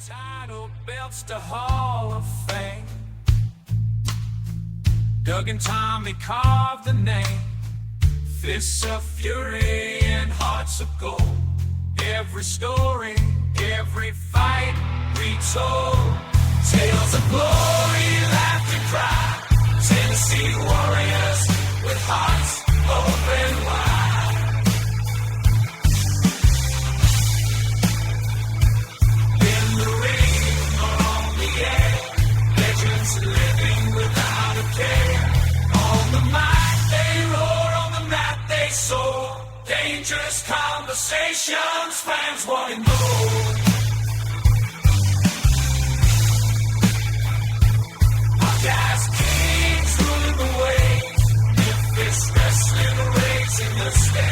Title belts to Hall of Fame. Doug and Tommy carved the name. Fists of fury and hearts of gold. Every story, every fight retold. Tales of glory, laughter, cry. Tennessee warriors with hearts open wide. In the ring or on the air, legends living without a care. On the mic they roar, on the mat they soar. Dangerous conversations, fans wanting more. Podcast kings ruling the waves. Memphis wrestling raising the stage.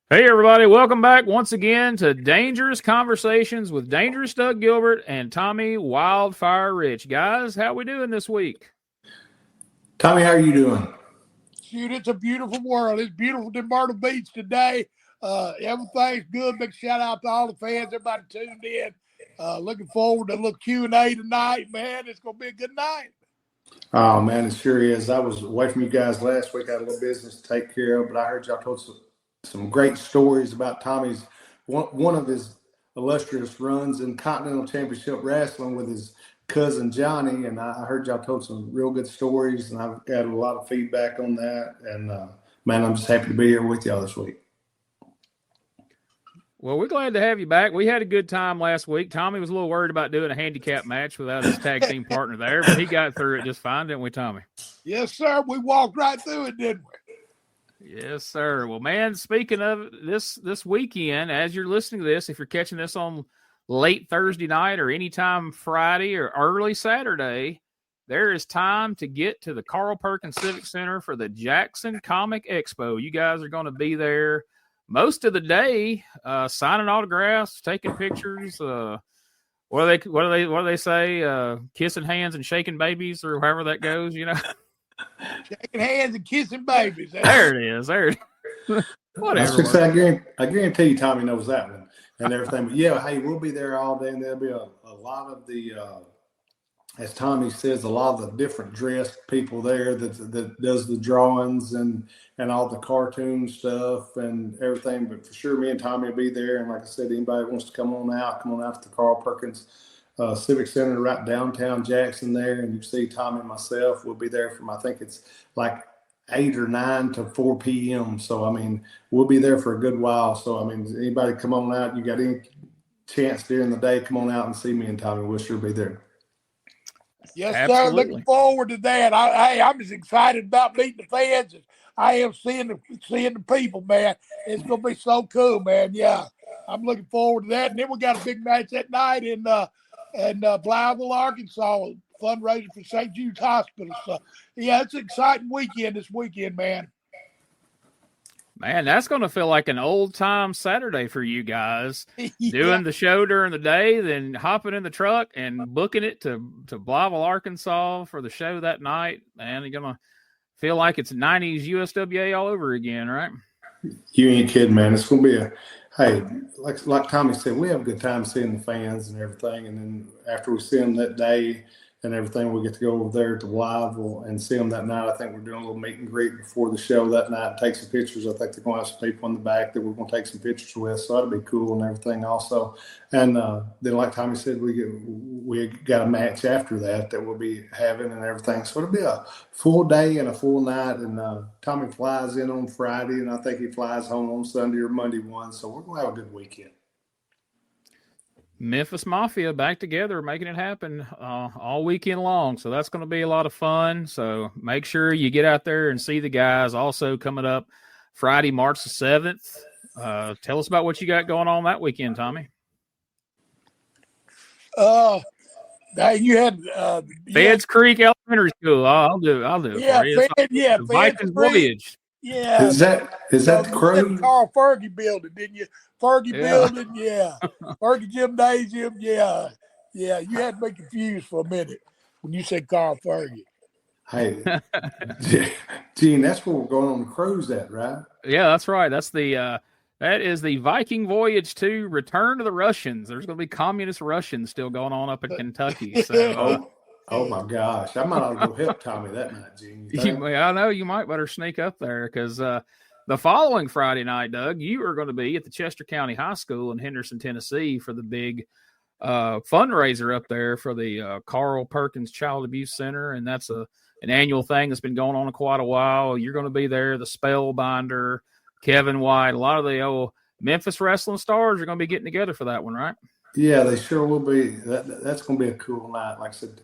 Hey everybody, welcome back once again to Dangerous Conversations with Dangerous Doug Gilbert and Tommy Wildfire Rich. Guys, how we doing this week? Tommy, how are you doing? Shoot, it's a beautiful world. It's beautiful in Myrtle Beach today. Everything's good. Big shout out to all the fans, everybody tuned in. Looking forward to a little Q&A tonight, man. It's going to be a good night. Oh, man, it sure is. I was away from you guys last week. I had a little business to take care of, but I heard y'all told some great stories about Tommy's, one of his illustrious runs in Continental Championship Wrestling with his cousin Johnny, and I heard y'all told some real good stories, and I've got a lot of feedback on that. And, man, I'm just happy to be here with y'all this week. Well, we're glad to have you back. We had a good time last week. Tommy was a little worried about doing a handicap match without his tag team partner there, but he got through it just fine, didn't we, Tommy? Yes, sir. We walked right through it, didn't we? Yes, sir. Well, man, speaking of this weekend, as you're listening to this, if you're catching this on late Thursday night or anytime Friday or early Saturday, there is time to get to the Carl Perkins Civic Center for the Jackson Comic Expo. You guys are going to be there most of the day, signing autographs, taking pictures. What do they say? Kissing hands and shaking babies, or however that goes. You know, shaking hands and kissing babies. There it is. There. Whatever. I guarantee you, Tommy knows that one and everything. But yeah, hey, we'll be there all day, and there'll be a lot of the, as Tommy says, a lot of the different dressed people there that does the drawings and all the cartoon stuff and everything. But for sure, me and Tommy will be there. And like I said, anybody that wants to come on out to the Carl Perkins Civic Center right downtown Jackson there. And you see Tommy and myself, we'll be there from, I think it's like 8 or 9 to 4 p.m. So, I mean, we'll be there for a good while. So, I mean, anybody come on out, you got any chance during the day, come on out and see me and Tommy. We'll sure be there. Yes, Absolutely. sir. Looking forward to that. I'm as excited about meeting the fans as I am seeing the people, man. It's going to be so cool, man. Yeah, I'm looking forward to that. And then we got a big match that night in Blytheville, Arkansas, fundraiser for St. Jude's Hospital. So, yeah, it's an exciting weekend this weekend, man. Man, that's going to feel like an old-time Saturday for you guys. Yeah. Doing the show during the day, then hopping in the truck and booking it to Blytheville, Arkansas for the show that night. Man, you're going to feel like it's 90s USWA all over again, right? You ain't kidding, man. It's going to be like Tommy said, we have a good time seeing the fans and everything. And then after we see them that day and everything, we get to go over there to Blytheville and see them that night. I think we're doing a little meet and greet before the show that night and take some pictures. I think they're going to have some people in the back that we're going to take some pictures with. So that'll be cool and everything also. And then like Tommy said, we got a match after that we'll be having and everything. So it'll be a full day and a full night. And Tommy flies in on Friday, and I think he flies home on Sunday or Monday one. So we're going to have a good weekend. Memphis Mafia back together, making it happen all weekend long. So that's going to be a lot of fun. So make sure you get out there and see the guys. Also coming up Friday, March the 7th. Tell us about what you got going on that weekend, Tommy. You had Feds Creek Elementary School. I'll do it. Yeah, Vikings Voyage. Yeah. Is that the Crow? Carl Fergie building, didn't you? Fergie building, yeah. Fergie Gymnasium, yeah. Yeah, you had to be confused for a minute when you said Carl Fergie. Hey, Gene, that's where we're going on the cruise at, right? Yeah, that's right. That's the That is the Viking Voyage 2 Return to the Russians. There's going to be communist Russians still going on up in Kentucky. So, oh my gosh. I might ought to go help Tommy that night, Gene. I know you might better sneak up there because the following Friday night, Doug, you are going to be at the Chester County High School in Henderson, Tennessee for the big fundraiser up there for the Carl Perkins Child Abuse Center. And that's an annual thing that's been going on quite a while. You're going to be there. The Spellbinder, Kevin White, a lot of the old Memphis wrestling stars are going to be getting together for that one, right? Yeah, they sure will be. That's going to be a cool night. Like I said,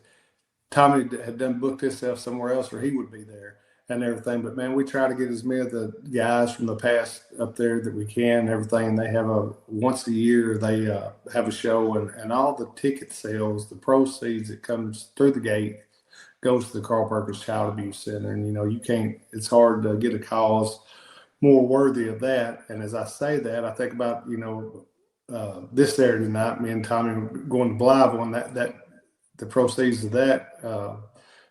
Tommy had done booked himself somewhere else where he would be there and everything. But, man, we try to get as many of the guys from the past up there that we can and everything. And they have once a year, they have a show. And all the ticket sales, the proceeds that comes through the gate goes to the Carl Perkins Child Abuse Center. And, it's hard to get a cause more worthy of that. And as I say that, I think about, this Saturday night, me and Tommy were going to Blythe, and that the proceeds of that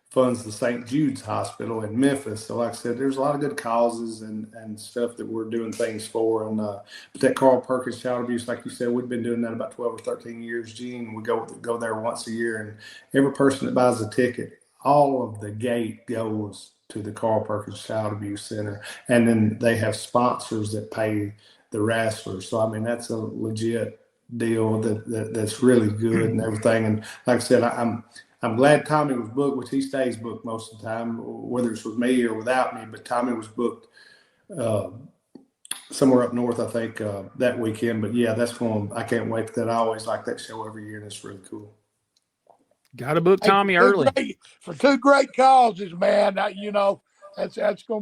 funds the St. Jude's Hospital in Memphis. So like I said, there's a lot of good causes and stuff that we're doing things for. And but that Carl Perkins Child Abuse, like you said, we've been doing that about 12 or 13 years, Gene. We go there once a year, and every person that buys a ticket, all of the gate goes to the Carl Perkins Child Abuse Center. And then they have sponsors that pay the wrestlers. So, that's a legit deal that's really good and everything. And like I said, I'm glad Tommy was booked, which he stays booked most of the time, whether it's with me or without me. But Tommy was booked somewhere up north, I think, that weekend. But yeah, that's one. I can't wait for that. I always like that show every year, and it's really cool. Got to book Tommy early for two great causes, man. That's going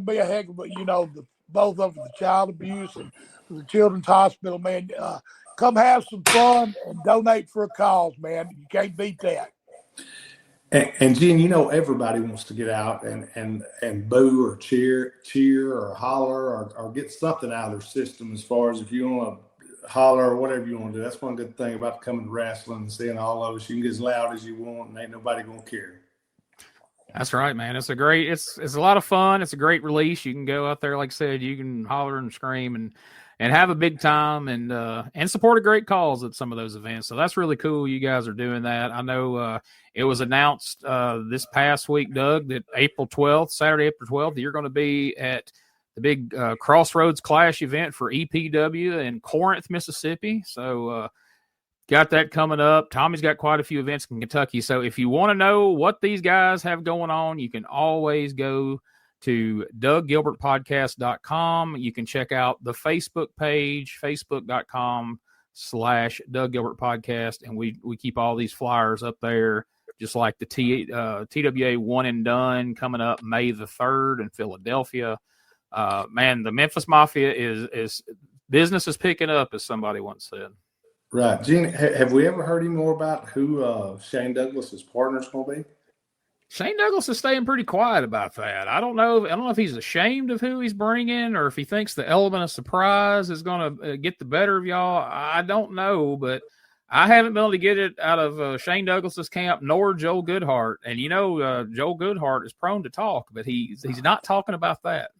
to be a heck of both of them, the child abuse and the children's hospital, man. Come have some fun and donate for a cause, man. You can't beat that. And Gene, everybody wants to get out and boo or cheer or holler or get something out of their system as far as if you want to holler or whatever you want to do. That's one good thing about coming to wrestling and seeing all of us. You can get as loud as you want and ain't nobody going to care. That's right, man. It's a lot of fun. It's a great release. You can go out there, like I said, you can holler and scream and have a big time and support a great cause at some of those events. So that's really cool. You guys are doing that. I know it was announced this past week, Doug, that Saturday, April 12th, you're going to be at the big Crossroads Clash event for EPW in Corinth, Mississippi. So got that coming up. Tommy's got quite a few events in Kentucky. So if you want to know what these guys have going on, you can always go to douggilbertpodcast.com. You can check out the Facebook page, facebook.com/Doug Gilbert Podcast. And we keep all these flyers up there, just like the TWA One and Done coming up May the 3rd in Philadelphia. Man, the Memphis Mafia is business is picking up, as somebody once said. Right. Gene, have we ever heard any more about who Shane Douglas's partner's going to be? Shane Douglas is staying pretty quiet about that. I don't know if he's ashamed of who he's bringing or if he thinks the element of surprise is going to get the better of y'all. I don't know, but I haven't been able to get it out of Shane Douglas's camp nor Joel Goodhart. And, Joel Goodhart is prone to talk, but he's not talking about that.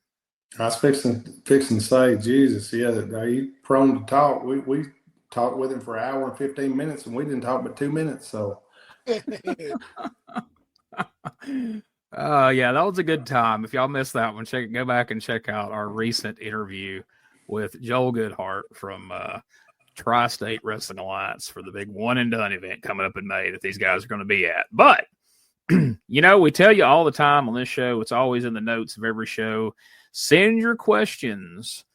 I was fixing to say, Jesus, yeah, he's prone to talk. We talked with him for an hour and 15 minutes, and we didn't talk but 2 minutes. So, yeah, that was a good time. If y'all missed that one, go back and check out our recent interview with Joel Goodhart from Tri-State Wrestling Alliance for the big One and Done event coming up in May that these guys are going to be at. But, we tell you all the time on this show, it's always in the notes of every show. Send your questions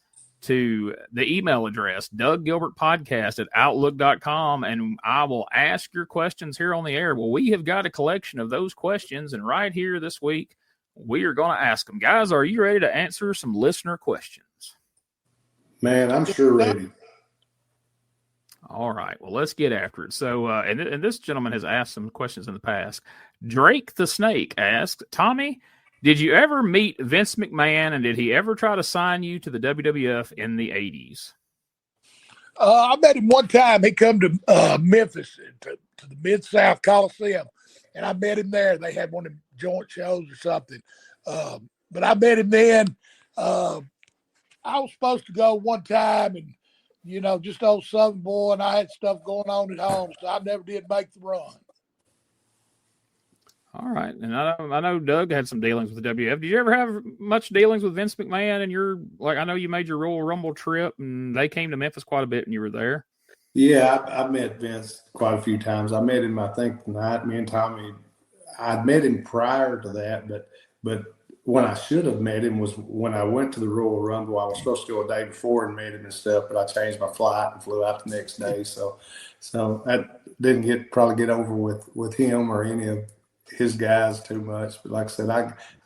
to the email address, douggilbertpodcast@outlook.com, and I will ask your questions here on the air. Well, we have got a collection of those questions, and right here this week, we are going to ask them. Guys, are you ready to answer some listener questions? Man, I'm sure ready. All right, well, let's get after it. So, and this gentleman has asked some questions in the past. Drake the Snake asked, Tommy, did you ever meet Vince McMahon, and did he ever try to sign you to the WWF in the 80s? I met him one time. He come to Memphis, to the Mid-South Coliseum, and I met him there. They had one of them joint shows or something. But I met him then. I was supposed to go one time, and just old Southern boy, and I had stuff going on at home, so I never did make the run. All right, and I know Doug had some dealings with the WF. Did you ever have much dealings with Vince McMahon? And I know you made your Royal Rumble trip, and they came to Memphis quite a bit, and you were there. Yeah, I met Vince quite a few times. I met him, I think, the night me and Tommy. I'd met him prior to that, but when I should have met him was when I went to the Royal Rumble. I was supposed to go a day before and met him and stuff, but I changed my flight and flew out the next day. So that didn't probably get over with him or any of his guys too much. But like I said,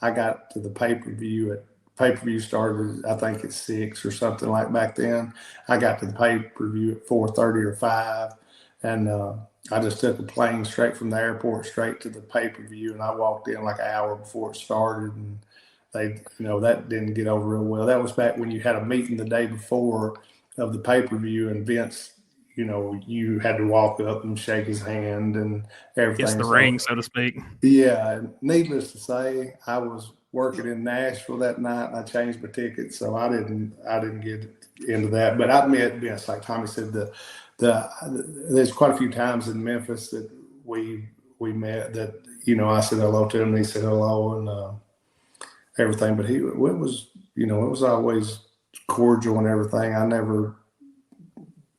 I got to the pay-per-view started, I think at 6 or something like back then. I got to the pay-per-view at 4:30 or 5, and I just took a plane straight from the airport straight to the pay-per-view, and I walked in like an hour before it started, and they, that didn't get over real well. That was back when you had a meeting the day before of the pay-per-view, and Vince, you had to walk up and shake his hand and everything. It's the ring, so to speak. Yeah, and needless to say, I was working in Nashville that night, and I changed my ticket, so I didn't get into that. But I met Vince, like Tommy said, there's quite a few times in Memphis that we met that I said hello to him, and he said hello and everything. But it was always cordial and everything. I never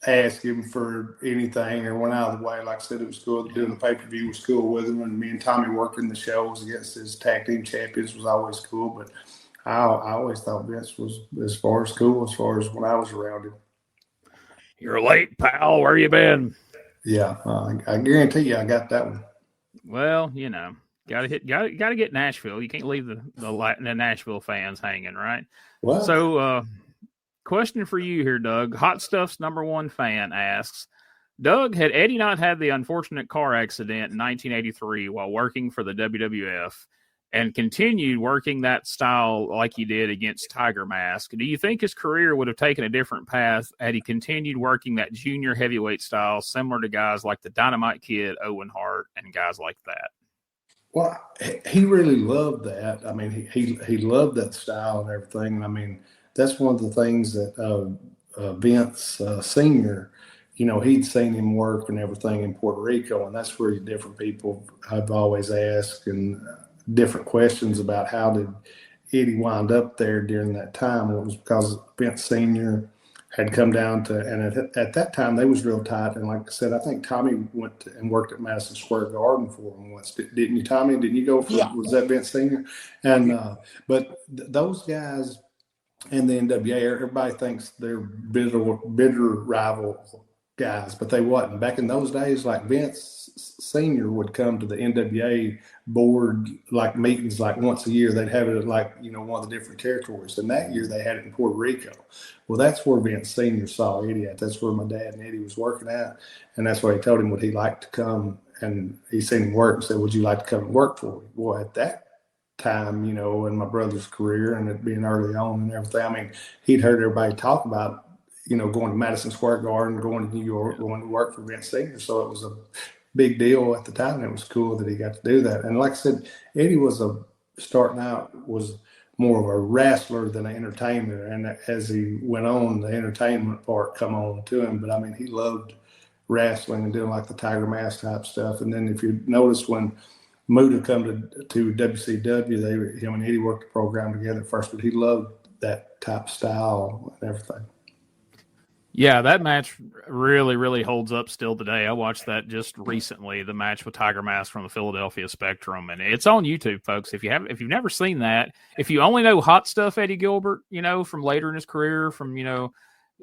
asked him for anything or went out of the way. Like I said, it was cool. Doing the pay-per-view was cool with him, and me and Tommy working the shows against his tag team champions was always cool. But I always thought Vince was as far as when I was around him. You're late, pal. Where you been? Yeah, I guarantee you I got that one. Well, gotta get Nashville. You can't leave the Nashville fans hanging, right? Well, so question for you here, Doug. Hot Stuff's #1 fan asks, Doug, had Eddie not had the unfortunate car accident in 1983 while working for the WWF and continued working that style like he did against Tiger Mask, do you think his career would have taken a different path had he continued working that junior heavyweight style similar to guys like the Dynamite Kid, Owen Hart, and guys like that? Well, he really loved that. I mean, he loved that style and everything. I mean, that's one of the things that Vince Sr., he'd seen him work and everything in Puerto Rico, and that's where different people have always asked and different questions about how did Eddie wind up there during that time. Well, it was because Vince Sr. had come down to, and at that time they was real tight. And like I said, I think Tommy went and worked at Madison Square Garden for him once, didn't you, Tommy? Didn't you go for? Yeah. Was that Vince Sr.? And but those guys and the NWA, everybody thinks they're bitter rival guys, but they wasn't. Back in those days, like Vince Sr. would come to the NWA board like meetings like once a year. They'd have it at like one of the different territories, and that year they had it in Puerto Rico. Well, that's where Vince Sr. saw Eddie at. That's where my dad and Eddie was working at, and that's why he told him would he like to come, and he seen him work and said, would you like to come and work for me? Well, at that time, in my brother's career and it being early on and everything, I mean, he'd heard everybody talk about going to Madison Square Garden, going to New York, going to work for Vince Sr. So it was a big deal at the time. And it was cool that he got to do that. And like I said, Eddie was starting out was more of a wrestler than an entertainer. And as he went on, the entertainment part come on to him. But I mean, he loved wrestling and doing like the Tiger Mask type stuff. And then if you notice when Muda come to WCW, him and Eddie worked the program together first, but he loved that type of style and everything. Yeah, that match really, really holds up still today. I watched that just recently, the match with Tiger Mask from the Philadelphia Spectrum, and it's on YouTube, folks. If you've never seen that, if you only know Hot Stuff Eddie Gilbert, from later in his career, from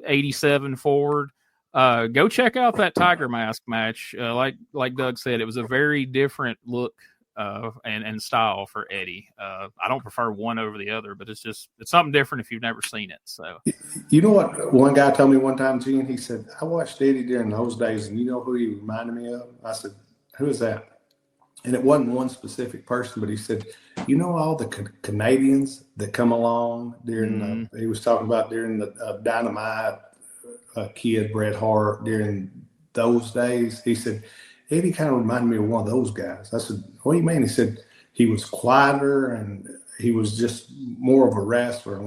87 forward, go check out that Tiger Mask match. Like Doug said, it was a very different look and style for Eddie. I don't prefer one over the other, but it's something different if you've never seen it. So, you know what? One guy told me one time, Gene, he said, I watched Eddie during those days, and you know who he reminded me of? I said, who is that? And it wasn't one specific person, but he said, all the Canadians that come along during he was talking about during the Dynamite Kid, Bret Hart, during those days. He said, Eddie kind of reminded me of one of those guys. I said, what do you mean? He said he was quieter and he was just more of a wrestler,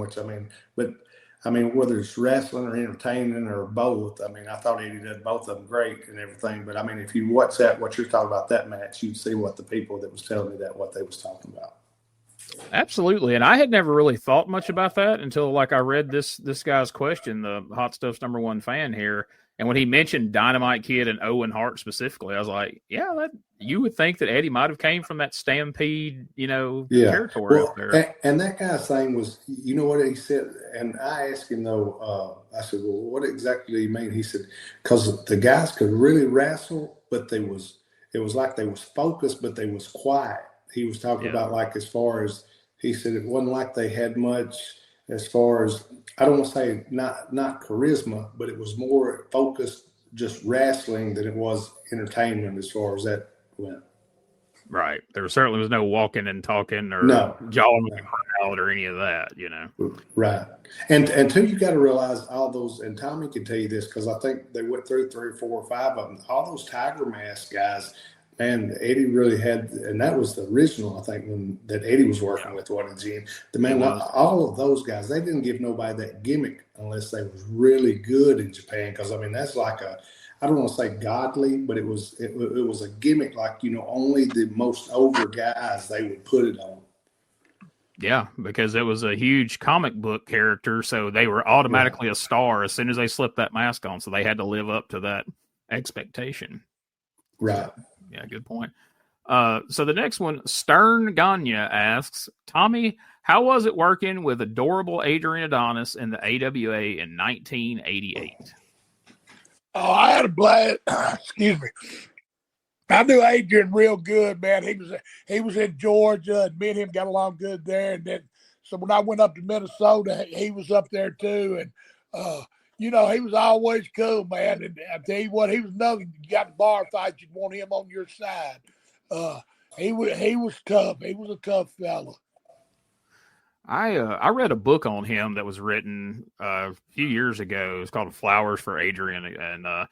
but I mean, whether it's wrestling or entertaining or both, I mean, I thought Eddie did both of them great and everything. But I mean, if you watch what you're talking about that match, you'd see what the people that was telling me that what they was talking about. Absolutely. And I had never really thought much about that until like I read this guy's question, the Hot Stuff's #1 fan here. And when he mentioned Dynamite Kid and Owen Hart specifically, I was like, yeah, you would think that Eddie might have came from that Stampede, territory up there. And that guy's thing was, you know what he said? And I asked him, though, I said, well, what exactly do you mean? He said, because the guys could really wrestle, but it was like they was focused, but they was quiet. He was talking about, like, as far as, he said it wasn't like they had much as far as, I don't want to say not charisma, but it was more focused just wrestling than it was entertainment as far as that went. Right. There certainly was no walking and talking or jawing with the crowd or any of that, Right. And two, you got to realize all those, and Tommy can tell you this because I think they went through 3 or 4 or 5 of them. All those Tiger Mask guys, man, Eddie really had, and that was the original, I think, that Eddie was working with, wasn't it, Gene? The man, all of those guys, they didn't give nobody that gimmick unless they was really good in Japan. Because I mean, that's like I don't want to say godly, but it was a gimmick, like only the most over guys they would put it on. Yeah, because it was a huge comic book character, so they were automatically a star as soon as they slipped that mask on. So they had to live up to that expectation. Right. Yeah, good point. So the next one, Stern Gagne asks, Tommy, how was it working with adorable Adrian Adonis in the AWA in 1988? Oh, I had a blast. Excuse me. I knew Adrian real good, man. He was in Georgia, and me and him got along good there. And then, so when I went up to Minnesota, he was up there too. And he was always cool, man. And I tell you what, he was another. You got the bar fight, you'd want him on your side. He was tough. He was a tough fella. I read a book on him that was written a few years ago. It's called Flowers for Adrian, and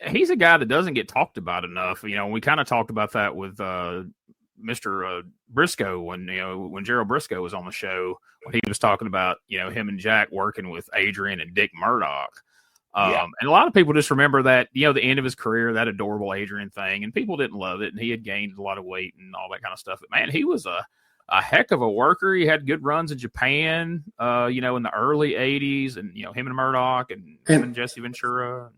he's a guy that doesn't get talked about enough. We kind of talked about that with Mr. Briscoe when Gerald Briscoe was on the show, when he was talking about him and Jack working with Adrian and Dick Murdoch. And a lot of people just remember that the end of his career, that adorable Adrian thing, and people didn't love it, and he had gained a lot of weight and all that kind of stuff. But man, he was a heck of a worker. He had good runs in Japan, in the early 80s, and him and Murdoch and him and Jesse Ventura.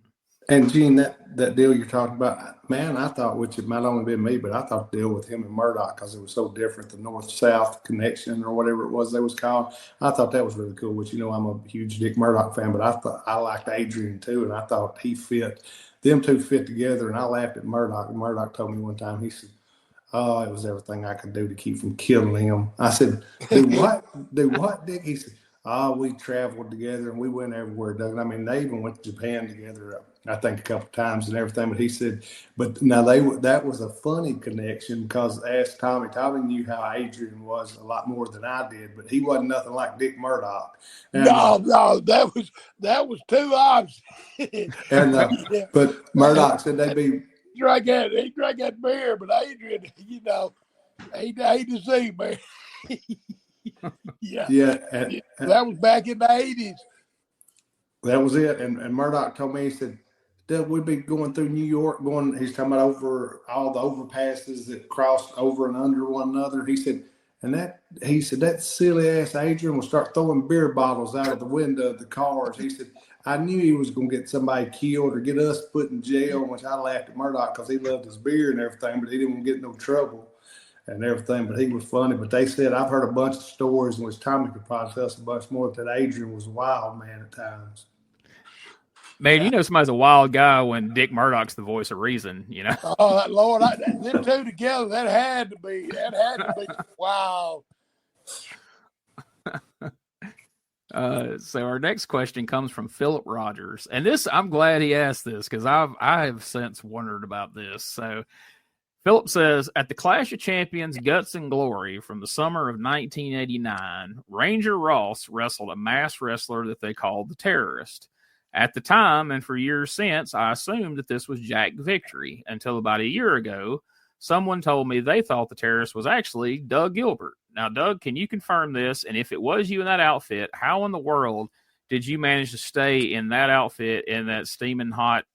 And Gene, that deal you're talking about, man, I thought, which it might only be me, but I thought the deal with him and Murdoch, because it was so different, the North-South connection or whatever it was they was called. I thought that was really cool, which, I'm a huge Dick Murdoch fan, but I liked Adrian too, and I thought them two fit together, and I laughed at Murdoch. And Murdoch told me one time, he said, oh, it was everything I could do to keep from killing him. I said, do what, Dick? He said, we traveled together and we went everywhere, Doug. I mean, they even went to Japan together, I think a couple of times and everything. But he said, but now that was a funny connection because asked Tommy knew how Adrian was a lot more than I did, but he wasn't nothing like Dick Murdoch. And, no, that was too obvious. But Murdoch said they'd be. He drank that beer, but Adrian, he to see, man. That was back in the 80s. That was it. And Murdoch told me, he said, Doug, we'd be going through New York, he's talking about over all the overpasses that crossed over and under one another. He said, that silly ass Adrian will start throwing beer bottles out of the window of the cars. He said, I knew he was going to get somebody killed or get us put in jail, which I laughed at Murdoch because he loved his beer and everything, but he didn't want to get no trouble and everything. But he was funny. But they said, I've heard a bunch of stories in which Tommy could probably tell us a bunch more, that Adrian was a wild man at times. Man, somebody's a wild guy when Dick Murdoch's the voice of reason, Oh, Lord, them two together, that had to be wow. So our next question comes from Philip Rogers, and this, I'm glad he asked this because I have since wondered about this. So Philip says, at the Clash of Champions Guts and Glory from the summer of 1989, Ranger Ross wrestled a masked wrestler that they called the Terrorist. At the time, and for years since, I assumed that this was Jack Victory until about a year ago. Someone told me they thought the Terrorist was actually Doug Gilbert. Now, Doug, can you confirm this? And if it was you in that outfit, how in the world did you manage to stay in that outfit in that steaming hot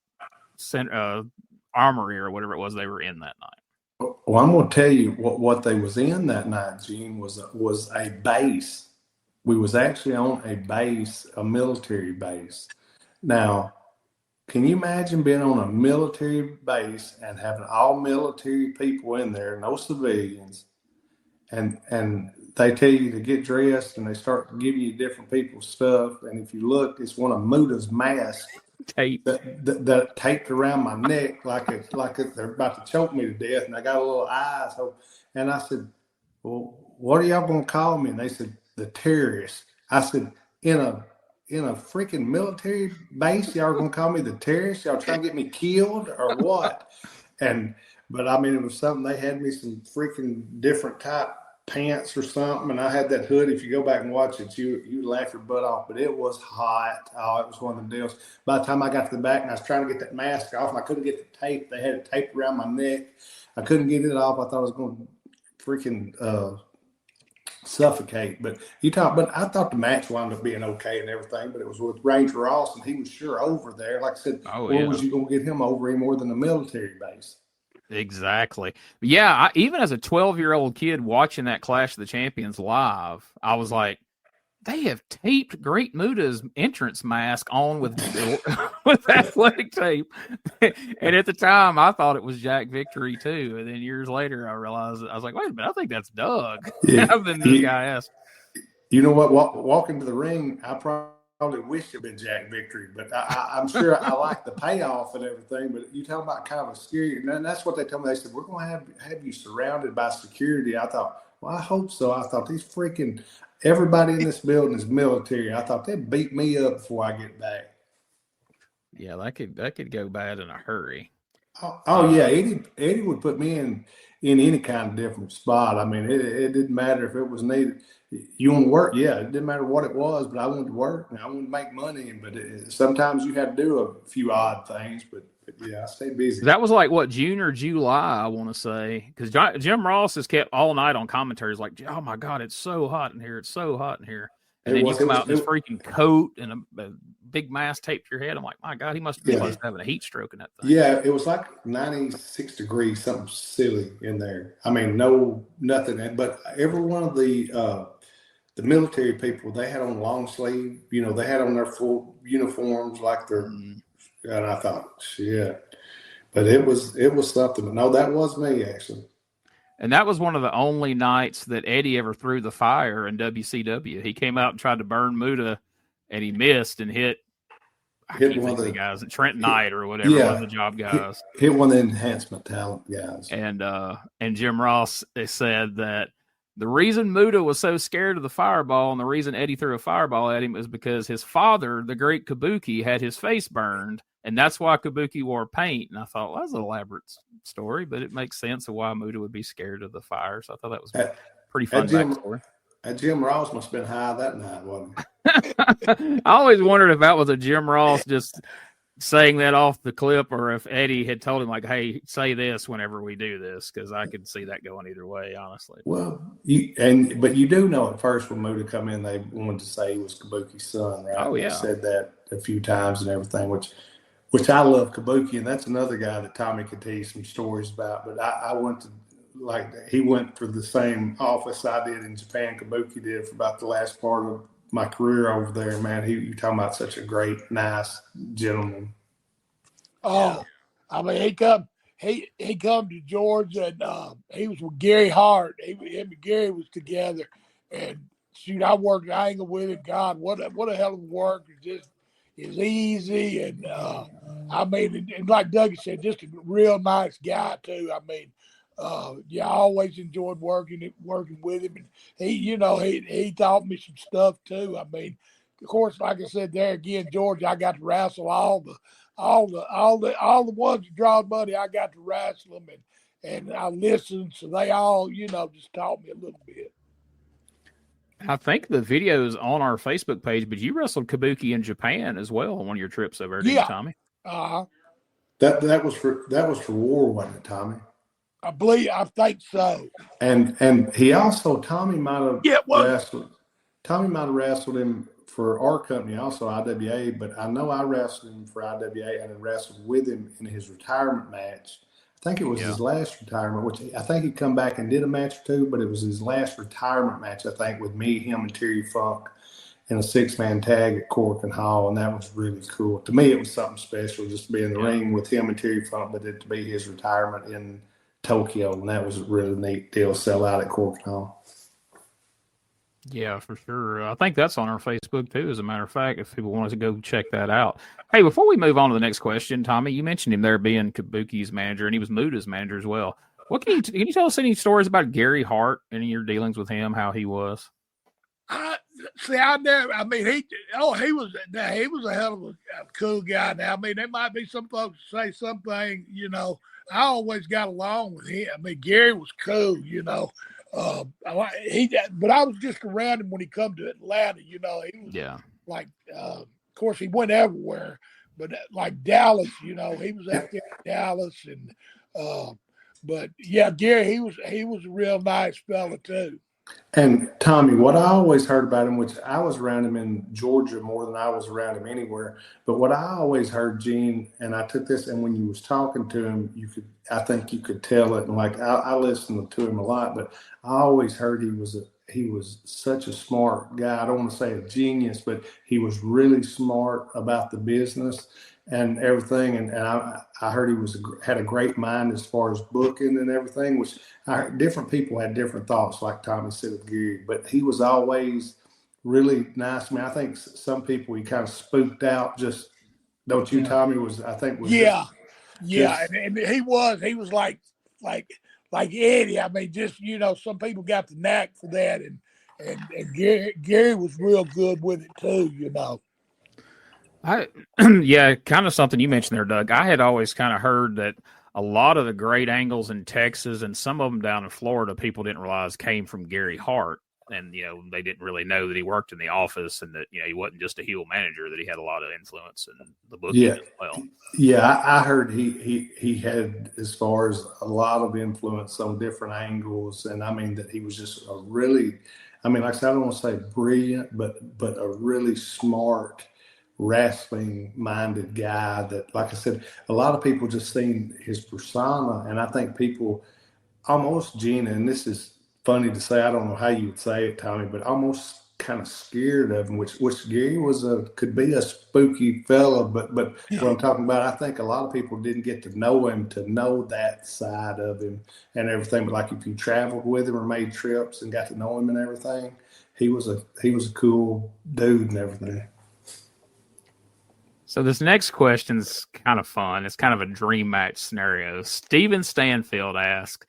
armory or whatever it was they were in that night? Well, I'm going to tell you what they was in that night, Gene, was a base. We was actually on a base, a military base. Now, can you imagine being on a military base and having all military people in there, no civilians, and they tell you to get dressed and they start giving you different people's stuff. And if you look, it's one of Muda's masks Tape that taped around my neck like they're about to choke me to death. And I got a little eye. And I said, well, what are y'all going to call me? And they said, the terrorist. I said, in a freaking military base, y'all are going to call me the terrorist? Y'all trying to get me killed or what? But I mean, it was something. They had me some freaking different type pants or something, and I had that hood. If you go back and watch it, you laugh your butt off. But it was hot. Oh, it was one of them deals. By the time I got to the back and I was trying to get that mask off, and I couldn't get the tape. They had it taped around my neck. I couldn't get it off. I thought I was going to freaking suffocate. But I thought the match wound up being okay and everything. But it was with Ranger Ross, and he was sure over there. Like I said, where was you going to get him over any more than a military base? Exactly. Yeah, even as a 12-year-old kid watching that Clash of the Champions live, I was like, they have taped Great Muda's entrance mask on with athletic tape. And at the time, I thought it was Jack Victory, too. And then years later, I realized, I was like, wait a minute, I think that's Doug. I've been this guy asked. You know what? Walking to the ring, I probably wish it had been Jack Victory, but I'm sure I like the payoff and everything. But you talk about kind of a scary, and that's what they told me. They said, we're going to have you surrounded by security. I thought, well, I hope so. I thought everybody in this building is military. I thought they'd beat me up before I get back. Yeah, that could go bad in a hurry. Oh yeah, Eddie would put me in any kind of different spot. I mean, it didn't matter if it was needed. You want to work? Yeah, it didn't matter what it was, but I wanted to work and I wanted to make money. But sometimes you had to do a few odd things. But yeah, I stayed busy. That was like what, June or July, I want to say, because Jim Ross has kept all night on commentaries like, "Oh my God, it's so hot in here! It's so hot in here!" And then you come out in this freaking coat and a big mask taped to your head. I'm like, my God, he must be having a heat stroke in that thing. Yeah, it was like 96 degrees, something silly in there. I mean, nothing. But every one of the military people, they had on long sleeve. You know, they had on their full uniforms like their. And I thought, shit. But it was something. But no, that was me actually. And that was one of the only nights that Eddie ever threw the fire in WCW. He came out and tried to burn Muda, and he missed and hit one of the guys, Trent Knight or whatever, one of the job guys. Hit one of the enhancement talent guys. And Jim Ross said that the reason Muda was so scared of the fireball and the reason Eddie threw a fireball at him is because his father, the great Kabuki, had his face burned. And that's why Kabuki wore paint. And I thought, well, that's an elaborate story, but it makes sense of why Muda would be scared of the fire. So I thought that was pretty fun backstory. Jim Ross must have been high that night, wasn't he? I always wondered if that was a Jim Ross just saying that off the clip or if Eddie had told him, like, hey, say this whenever we do this, because I could see that going either way, honestly. Well, but you do know at first when Muda come in, they wanted to say he was Kabuki's son, right? Oh, yeah. They said that a few times and everything, which I love Kabuki, and that's another guy that Tommy could tell you some stories about. But I went to, he went for the same office I did in Japan. Kabuki did for about the last part of my career over there, man. You're talking about such a great, nice gentleman. Oh, I mean, he come to Georgia, and he was with Gary Hart. Him and Gary was together, and shoot, I worked angle with him. God, what a hell of a work! It's easy, and I mean, and like Doug said, just a real nice guy too. I mean, I always enjoyed working with him, and he taught me some stuff too. I mean, of course, like I said, there again, Georgia, I got to wrestle all the ones that draw money. I got to wrestle them, and I listened, so they all just taught me a little bit. I think the video is on our Facebook page, but you wrestled Kabuki in Japan as well on one of your trips over there, Tommy. That was for war, wasn't it, Tommy? I think so. And he also, Tommy might have wrestled him for our company also, IWA, but I know I wrestled him for IWA and then wrestled with him in his retirement match. I think it was his last retirement, which I think he come back and did a match or two, but it was his last retirement match, I think, with me, him, and Terry Funk in a 6-man tag at Cork and Hall, and that was really cool. To me, it was something special just to be in the ring with him and Terry Funk, but it to be his retirement in Tokyo, and that was a really neat deal, sell out at Cork and Hall. Yeah, for sure. I think that's on our Facebook too, as a matter of fact, if people wanted to go check that out. Hey, before we move on to the next question, Tommy, you mentioned him there being Kabuki's manager, and he was Muda's manager as well. What can you tell us any stories about Gary Hart and your dealings with him, how he was? He was a hell of a cool guy. Now, I mean, there might be some folks say something, I always got along with him. I mean, Gary was cool, but I was just around him when he come to Atlanta, he was like, of course he went everywhere, but like Dallas, he was out there in Dallas but yeah, Gary, he was a real nice fella too. And Tommy, what I always heard about him, which I was around him in Georgia more than I was around him anywhere, but what I always heard, Gene, and I took this, and when you was talking to him, I think you could tell it. And like I listened to him a lot, but I always heard he was such a smart guy. I don't want to say a genius, but he was really smart about the business and everything. And I heard he had a great mind as far as booking and everything, which different people had different thoughts, like Tommy said of Gary, but he was always really nice. I mean, I think some people he kind of spooked out. Just don't you, Tommy? And he was like Eddie. I mean, just some people got the knack for that, and Gary was real good with it too. Kind of something you mentioned there, Doug. I had always kind of heard that a lot of the great angles in Texas and some of them down in Florida, people didn't realize came from Gary Hart. And, they didn't really know that he worked in the office and that, he wasn't just a heel manager, that he had a lot of influence in the booking as well. Yeah, I heard he had, as far as a lot of influence on different angles. And I mean, that he was just a really, like I said, I don't want to say brilliant, but a really smart, wrestling-minded guy that, like I said, a lot of people just seen his persona, and I think people almost, Gina, and this is funny to say, I don't know how you would say it, Tommy, but almost kind of scared of him, which Gary could be a spooky fella, but what I'm talking about, I think a lot of people didn't get to know him, to know that side of him and everything. But like if you traveled with him or made trips and got to know him and everything, he was a cool dude and everything. So this next question's kind of fun. It's kind of a dream match scenario. Steven Stanfield asks,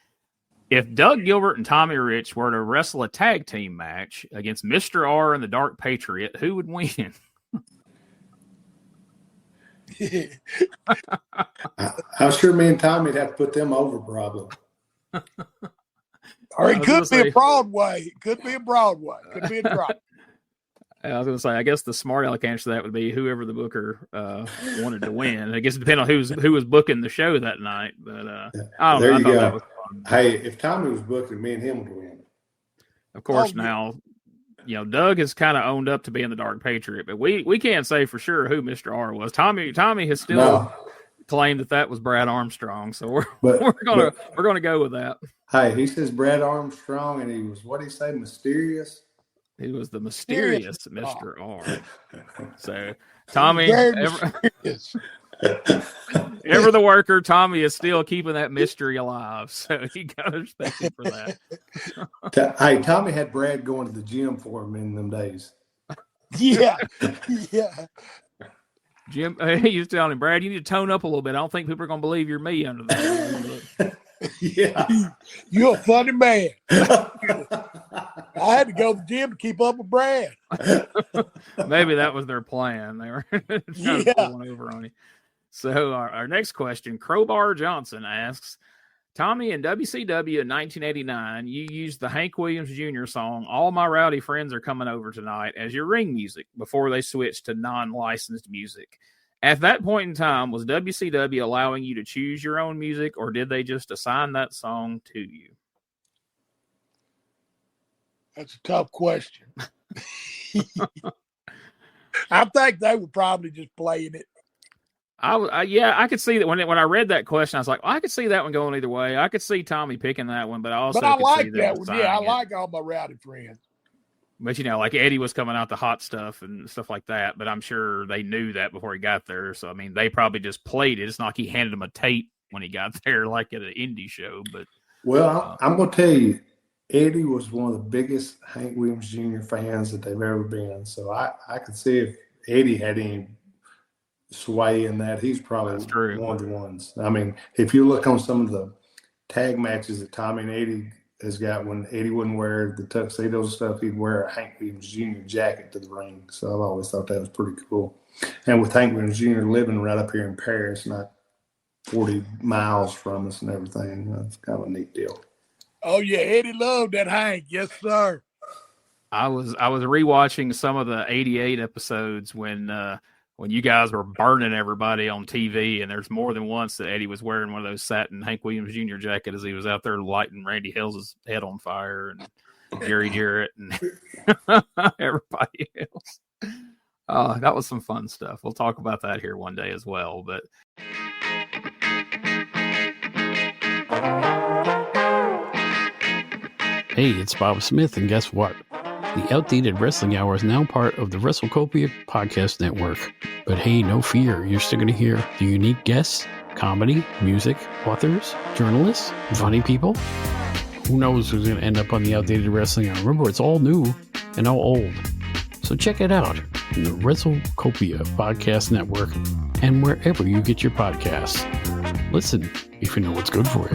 if Doug Gilbert and Tommy Rich were to wrestle a tag team match against Mr. R and the Dark Patriot, who would win? I'm sure me and Tommy'd have to put them over probably. Or it could be a Broadway. It could be a Broadway. Could be a drop. I was going to say, I guess the smart aleck answer to that would be whoever the booker wanted to win. I guess it depends on who was booking the show that night. But I don't know. I thought that was fun. Hey, if Tommy was booking, me and him would win. Of course, now, Doug has kind of owned up to being the Dark Patriot, but we can't say for sure who Mr. R was. Tommy has still claimed that was Brad Armstrong, so we're gonna go with that. Hey, he says Brad Armstrong, and he was, what did he say, mysterious? He was the mysterious Mr. R. So, Tommy, ever the worker, Tommy is still keeping that mystery alive. So, you got to respect him for that. Hey, Tommy had Brad going to the gym for him in them days. Yeah. Jim, he was telling him, Brad, you need to tone up a little bit. I don't think people are going to believe you're me under that. Yeah. You're a funny man. I had to go to the gym to keep up with Brad. Maybe that was their plan. They were trying to pull one over on you. So our next question, Crowbar Johnson asks, Tommy, in WCW in 1989, you used the Hank Williams Jr. song, All My Rowdy Friends Are Coming Over Tonight, as your ring music before they switched to non-licensed music. At that point in time, was WCW allowing you to choose your own music, or did they just assign that song to you? That's a tough question. I think they were probably just playing it. I could see that when I read that question, I was like, I could see that one going either way. I could see Tommy picking that one, but I also I could like see that one. Yeah, I it. like all my rowdy friends. But like Eddie was coming out the hot stuff and stuff like that. But I'm sure they knew that before he got there. So I mean, they probably just played it. It's not like he handed him a tape when he got there, like at an indie show. But I'm gonna tell you, Eddie was one of the biggest Hank Williams Jr. fans that they've ever been. So I could see if Eddie had any sway in that, he's probably one of the ones. I mean, if you look on some of the tag matches that Tommy and Eddie has got, when Eddie wouldn't wear the tuxedos and stuff, he'd wear a Hank Williams Jr. jacket to the ring. So I've always thought that was pretty cool. And with Hank Williams Jr. living right up here in Paris, not 40 miles from us and everything, that's kind of a neat deal. Oh yeah, Eddie loved that Hank. Yes, sir. I was rewatching some of the '88 episodes when you guys were burning everybody on TV, and there's more than once that Eddie was wearing one of those satin Hank Williams Jr. jacket as he was out there lighting Randy Hill's head on fire, and Jerry Jarrett and everybody else. That was some fun stuff. We'll talk about that here one day as well. But hey, it's Bob Smith, and guess what? The Outdated Wrestling Hour is now part of the WrestleCopia Podcast Network. But hey, no fear, you're still going to hear the unique guests, comedy, music, authors, journalists, funny people. Who knows who's going to end up on the Outdated Wrestling Hour? Remember, it's all new and all old. So check it out in the WrestleCopia Podcast Network and wherever you get your podcasts. Listen if you know what's good for you.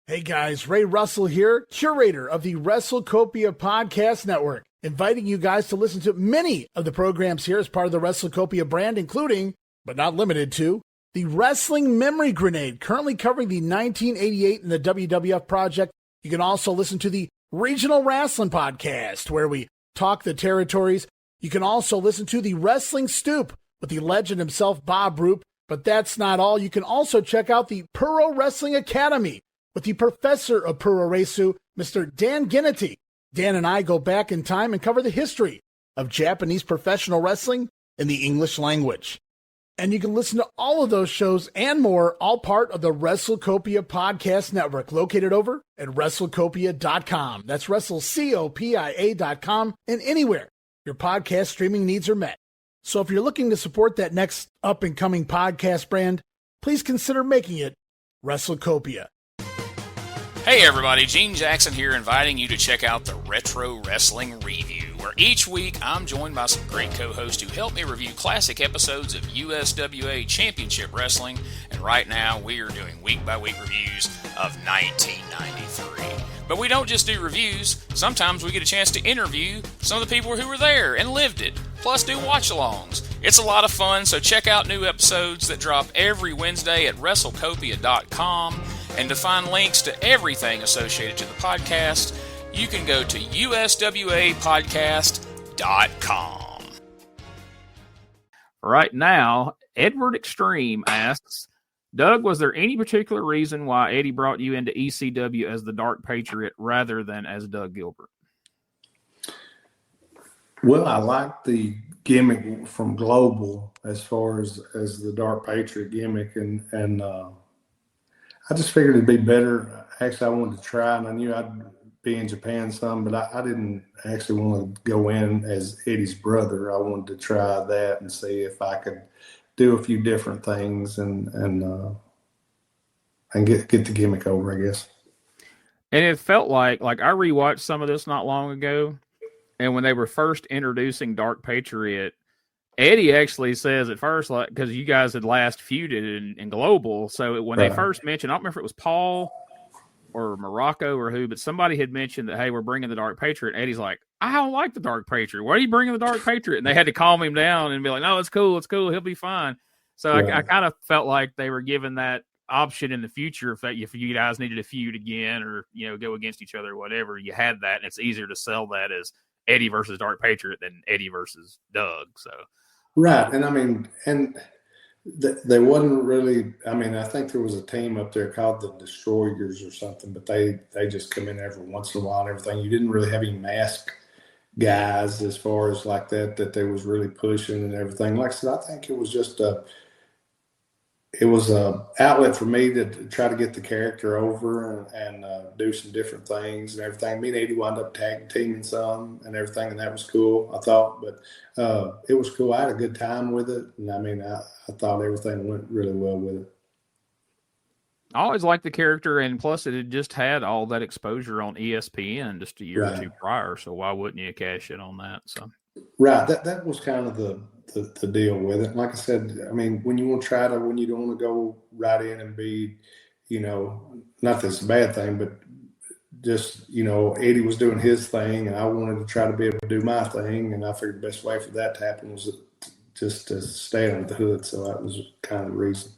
Hey guys, Ray Russell here, curator of the WrestleCopia Podcast Network, inviting you guys to listen to many of the programs here as part of the WrestleCopia brand, including, but not limited to, the Wrestling Memory Grenade, currently covering the 1988 and the WWF project. You can also listen to the Regional Wrestling Podcast, where we talk the territories. You can also listen to the Wrestling Stoop with the legend himself, Bob Roop. But that's not all. You can also check out the Pro Wrestling Academy with the professor of Puroresu, Mr. Dan Ginnity. Dan and I go back in time and cover the history of Japanese professional wrestling in the English language. And you can listen to all of those shows and more, all part of the WrestleCopia Podcast Network, located over at WrestleCopia.com. That's WrestleCopia.com, and anywhere your podcast streaming needs are met. So if you're looking to support that next up-and-coming podcast brand, please consider making it WrestleCopia. Hey everybody, Gene Jackson here, inviting you to check out the Retro Wrestling Review, where each week I'm joined by some great co-hosts who help me review classic episodes of USWA Championship Wrestling, and right now we are doing week-by-week reviews of 1993. But we don't just do reviews, sometimes we get a chance to interview some of the people who were there and lived it, plus do watch-alongs. It's a lot of fun, so check out new episodes that drop every Wednesday at WrestleCopia.com. And to find links to everything associated to the podcast, you can go to uswapodcast.com. Right now, Edward Extreme asks, Doug, was there any particular reason why Eddie brought you into ECW as the Dark Patriot rather than as Doug Gilbert? Well, I like the gimmick from Global as far as the Dark Patriot gimmick, and I just figured it'd be better. Actually, I wanted to try, and I knew I'd be in Japan some, but I didn't actually want to go in as Eddie's brother. I wanted to try that and see if I could do a few different things and get the gimmick over, I guess. And it felt like I rewatched some of this not long ago, and when they were first introducing Dark Patriot, Eddie actually says at first, like, because you guys had last feuded in Global, so when they first mentioned, I don't remember if it was Paul or Morocco or who, but somebody had mentioned that, hey, we're bringing the Dark Patriot. Eddie's like, I don't like the Dark Patriot. Why are you bringing the Dark Patriot? And they had to calm him down and be like, no, it's cool, he'll be fine. So I kind of felt like they were given that option in the future if you guys needed a feud again or go against each other or whatever, you had that, and it's easier to sell that as Eddie versus Dark Patriot than Eddie versus Doug. So. Right. And I mean, they wasn't really, I mean, I think there was a team up there called the Destroyers or something, but they just come in every once in a while and everything. You didn't really have any mask guys as far as like that they was really pushing and everything. Like I said, I think it was just a outlet for me to try to get the character over and do some different things and everything. Me and Eddie wound up tag teaming some and everything, and that was cool, I thought. But it was cool. I had a good time with it, and I mean, I thought everything went really well with it. I always liked the character, and plus it had just had all that exposure on ESPN just a year or two prior, so why wouldn't you cash in on that? So right, that was kind of the deal with it. Like I said, I mean, when you don't want to go right in and be, not that it's a bad thing, but just, Eddie was doing his thing, and I wanted to try to be able to do my thing, and I figured the best way for that to happen was just to stay under the hood, so that was kind of the reason.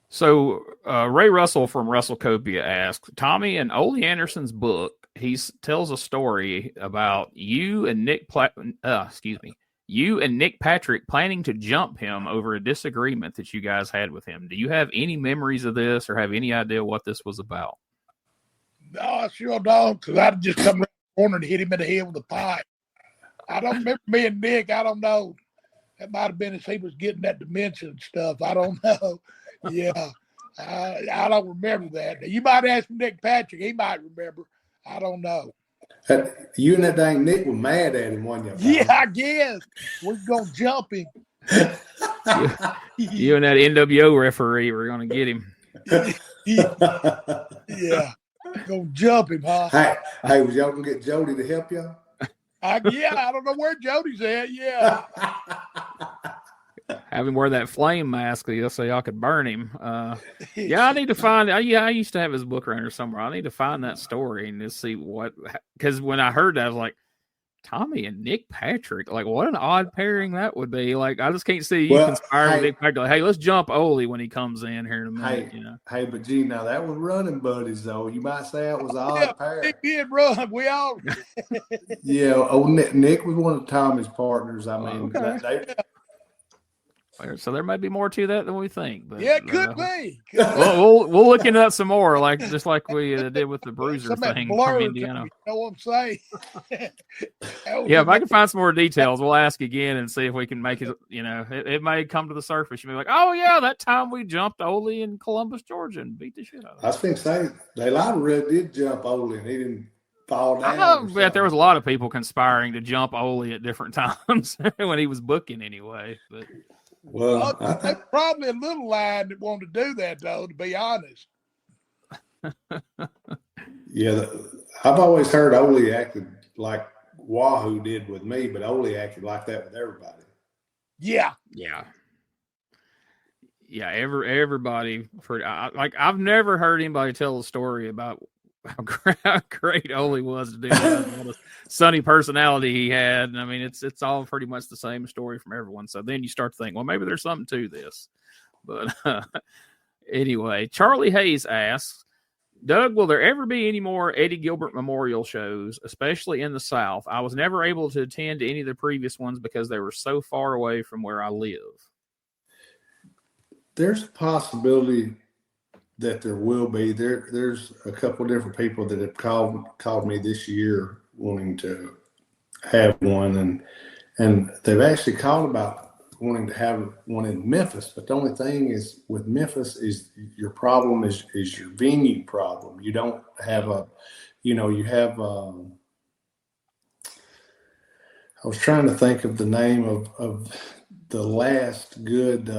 So Ray Russell from WrestleCopia asks, Tommy, in Ole Anderson's book, he tells a story about you and Nick Patrick planning to jump him over a disagreement that you guys had with him. Do you have any memories of this or have any idea what this was about? No, I sure don't, because I'd just come around the corner and hit him in the head with a pipe. I don't remember me and Nick. I don't know. That might have been as he was getting that dementia and stuff. I don't know. Yeah, I don't remember that. You might ask Nick Patrick. He might remember. I don't know. You and that dang Nick were mad at him, wasn't you? Yeah, I guess. We're going to jump him. You and that NWO referee were going to get him. Yeah. Going to jump him, huh? Hey, was y'all going to get Jody to help y'all? I don't know where Jody's at. Yeah. Have him wear that flame mask so y'all could burn him. I need to find. I used to have his book around here somewhere. I need to find that story and just see what. Because when I heard that, I was like, Tommy and Nick Patrick. Like, what an odd pairing that would be. Like, I just can't see you conspiring with Nick Patrick. Like, hey, let's jump Ole when he comes in here in a minute. Hey, but gee, now that was running buddies though. You might say it was an odd pair. Nick did run. We all. Yeah. Nick was one of Tommy's partners. I mean, so there might be more to that than we think. But, yeah, it could be. We'll look into that some more, just like we did with the Bruiser thing from Indiana. You know what I'm saying? Yeah, if I can find some more details, we'll ask again and see if we can make it. It may come to the surface. You may be like, oh yeah, that time we jumped Ole in Columbus, Georgia, and beat the shit out of him. I was going to say they really did jump Ole, and he didn't fall down. I bet there was a lot of people conspiring to jump Ole at different times when he was booking anyway, but. Well, there's probably a little line that wanted to do that, though, to be honest. Yeah, I've always heard Ole acted like Wahoo did with me, but Ole acted like that with everybody. Yeah. Everybody. I've never heard anybody tell a story about how great Ole was to do that. What a sunny personality he had. And I mean, it's all pretty much the same story from everyone. So then you start to think, well, maybe there's something to this. But anyway, Charlie Hayes asks, Doug, will there ever be any more Eddie Gilbert memorial shows, especially in the South? I was never able to attend any of the previous ones because they were so far away from where I live. There's a possibility that there will be. There's a couple of different people that have called me this year wanting to have one, and they've actually called about wanting to have one in Memphis. But the only thing is with Memphis is your problem is your venue problem. You don't have I was trying to think of the name of the last good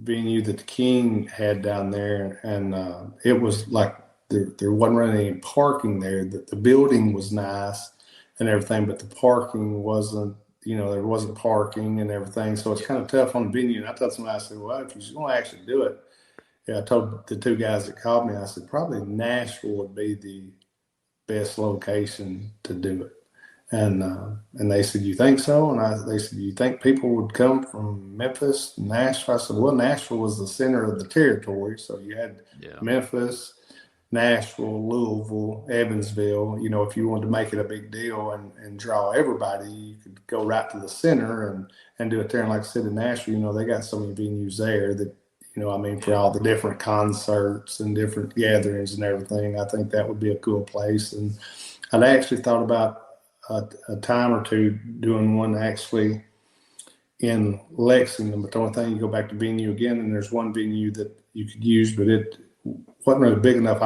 venue that the King had down there, and it was like there wasn't really any parking there. The building was nice and everything, but the parking wasn't, there wasn't parking and everything, so it's kind of tough on the venue. And I told somebody, I said, well, if you're going to actually do it, I told the two guys that called me, I said, probably Nashville would be the best location to do it. And they said, you think so? And they said, you think people would come from Memphis, Nashville? I said, well, Nashville was the center of the territory. So you had Memphis, Nashville, Louisville, Evansville. If you wanted to make it a big deal and draw everybody, you could go right to the center and do it there. And like I said, in Nashville, they got so many venues there that, for all the different concerts and different gatherings and everything, I think that would be a cool place. And I'd actually thought about a time or two doing one actually in Lexington, but the only thing, you go back to venue again, and there's one venue that you could use, but it wasn't really big enough.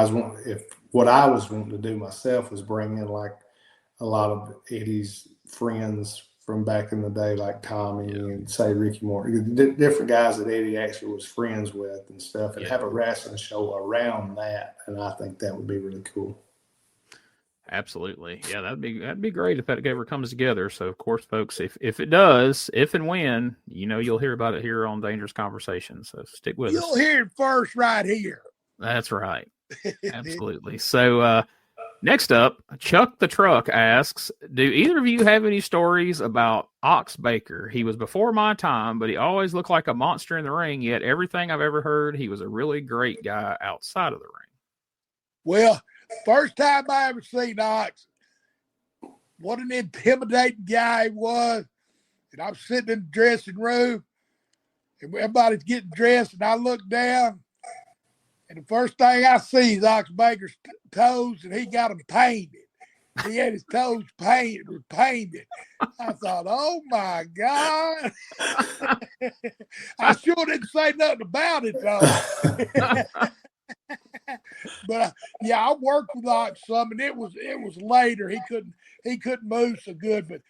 What I was wanting to do myself was bring in like a lot of Eddie's friends from back in the day, like Tommy and say Ricky Moore, different guys that Eddie actually was friends with and stuff, and have a wrestling show around that. And I think that would be really cool. Absolutely. Yeah, that'd be great if that ever comes together. So of course, folks, if it does, if and when, you'll hear about it here on Dangerous Conversations. So stick with us. You'll hear it first right here. That's right. Absolutely. So next up, Chuck the Truck asks, do either of you have any stories about Ox Baker? He was before my time, but he always looked like a monster in the ring, yet everything I've ever heard, he was a really great guy outside of the ring. Well, first time I ever seen Ox, what an intimidating guy he was. And I'm sitting in the dressing room, and everybody's getting dressed, and I look down, and the first thing I see is Ox Baker's toes, and he got them painted. He had his toes painted. I thought, oh, my God. I sure didn't say nothing about it, though. But yeah, I worked with Ox some, and it was later. He couldn't move so good, but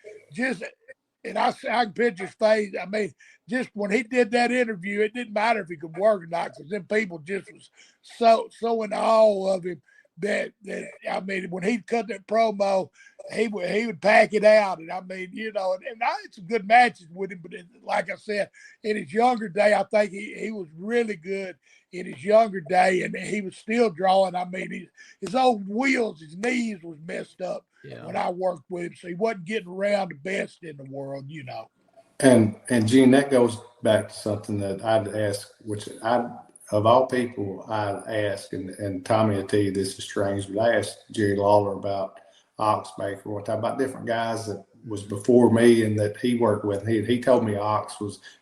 and I can picture his face. I mean, just when he did that interview, it didn't matter if he could work or not, because then people just was so in awe of him that I mean, when he cut that promo, he would pack it out, and I mean, and I had some good matches with him. But like I said, in his younger day, I think he was really good in his younger day, and he was still drawing. I mean, his old wheels, his knees was messed up when I worked with him, so he wasn't getting around the best in the world, And Gene, that goes back to something that I'd ask, which of all people, I'd ask, and Tommy will tell you this is strange, but I asked Jerry Lawler about Ox Baker one time, about different guys that was before me and that he worked with. He told me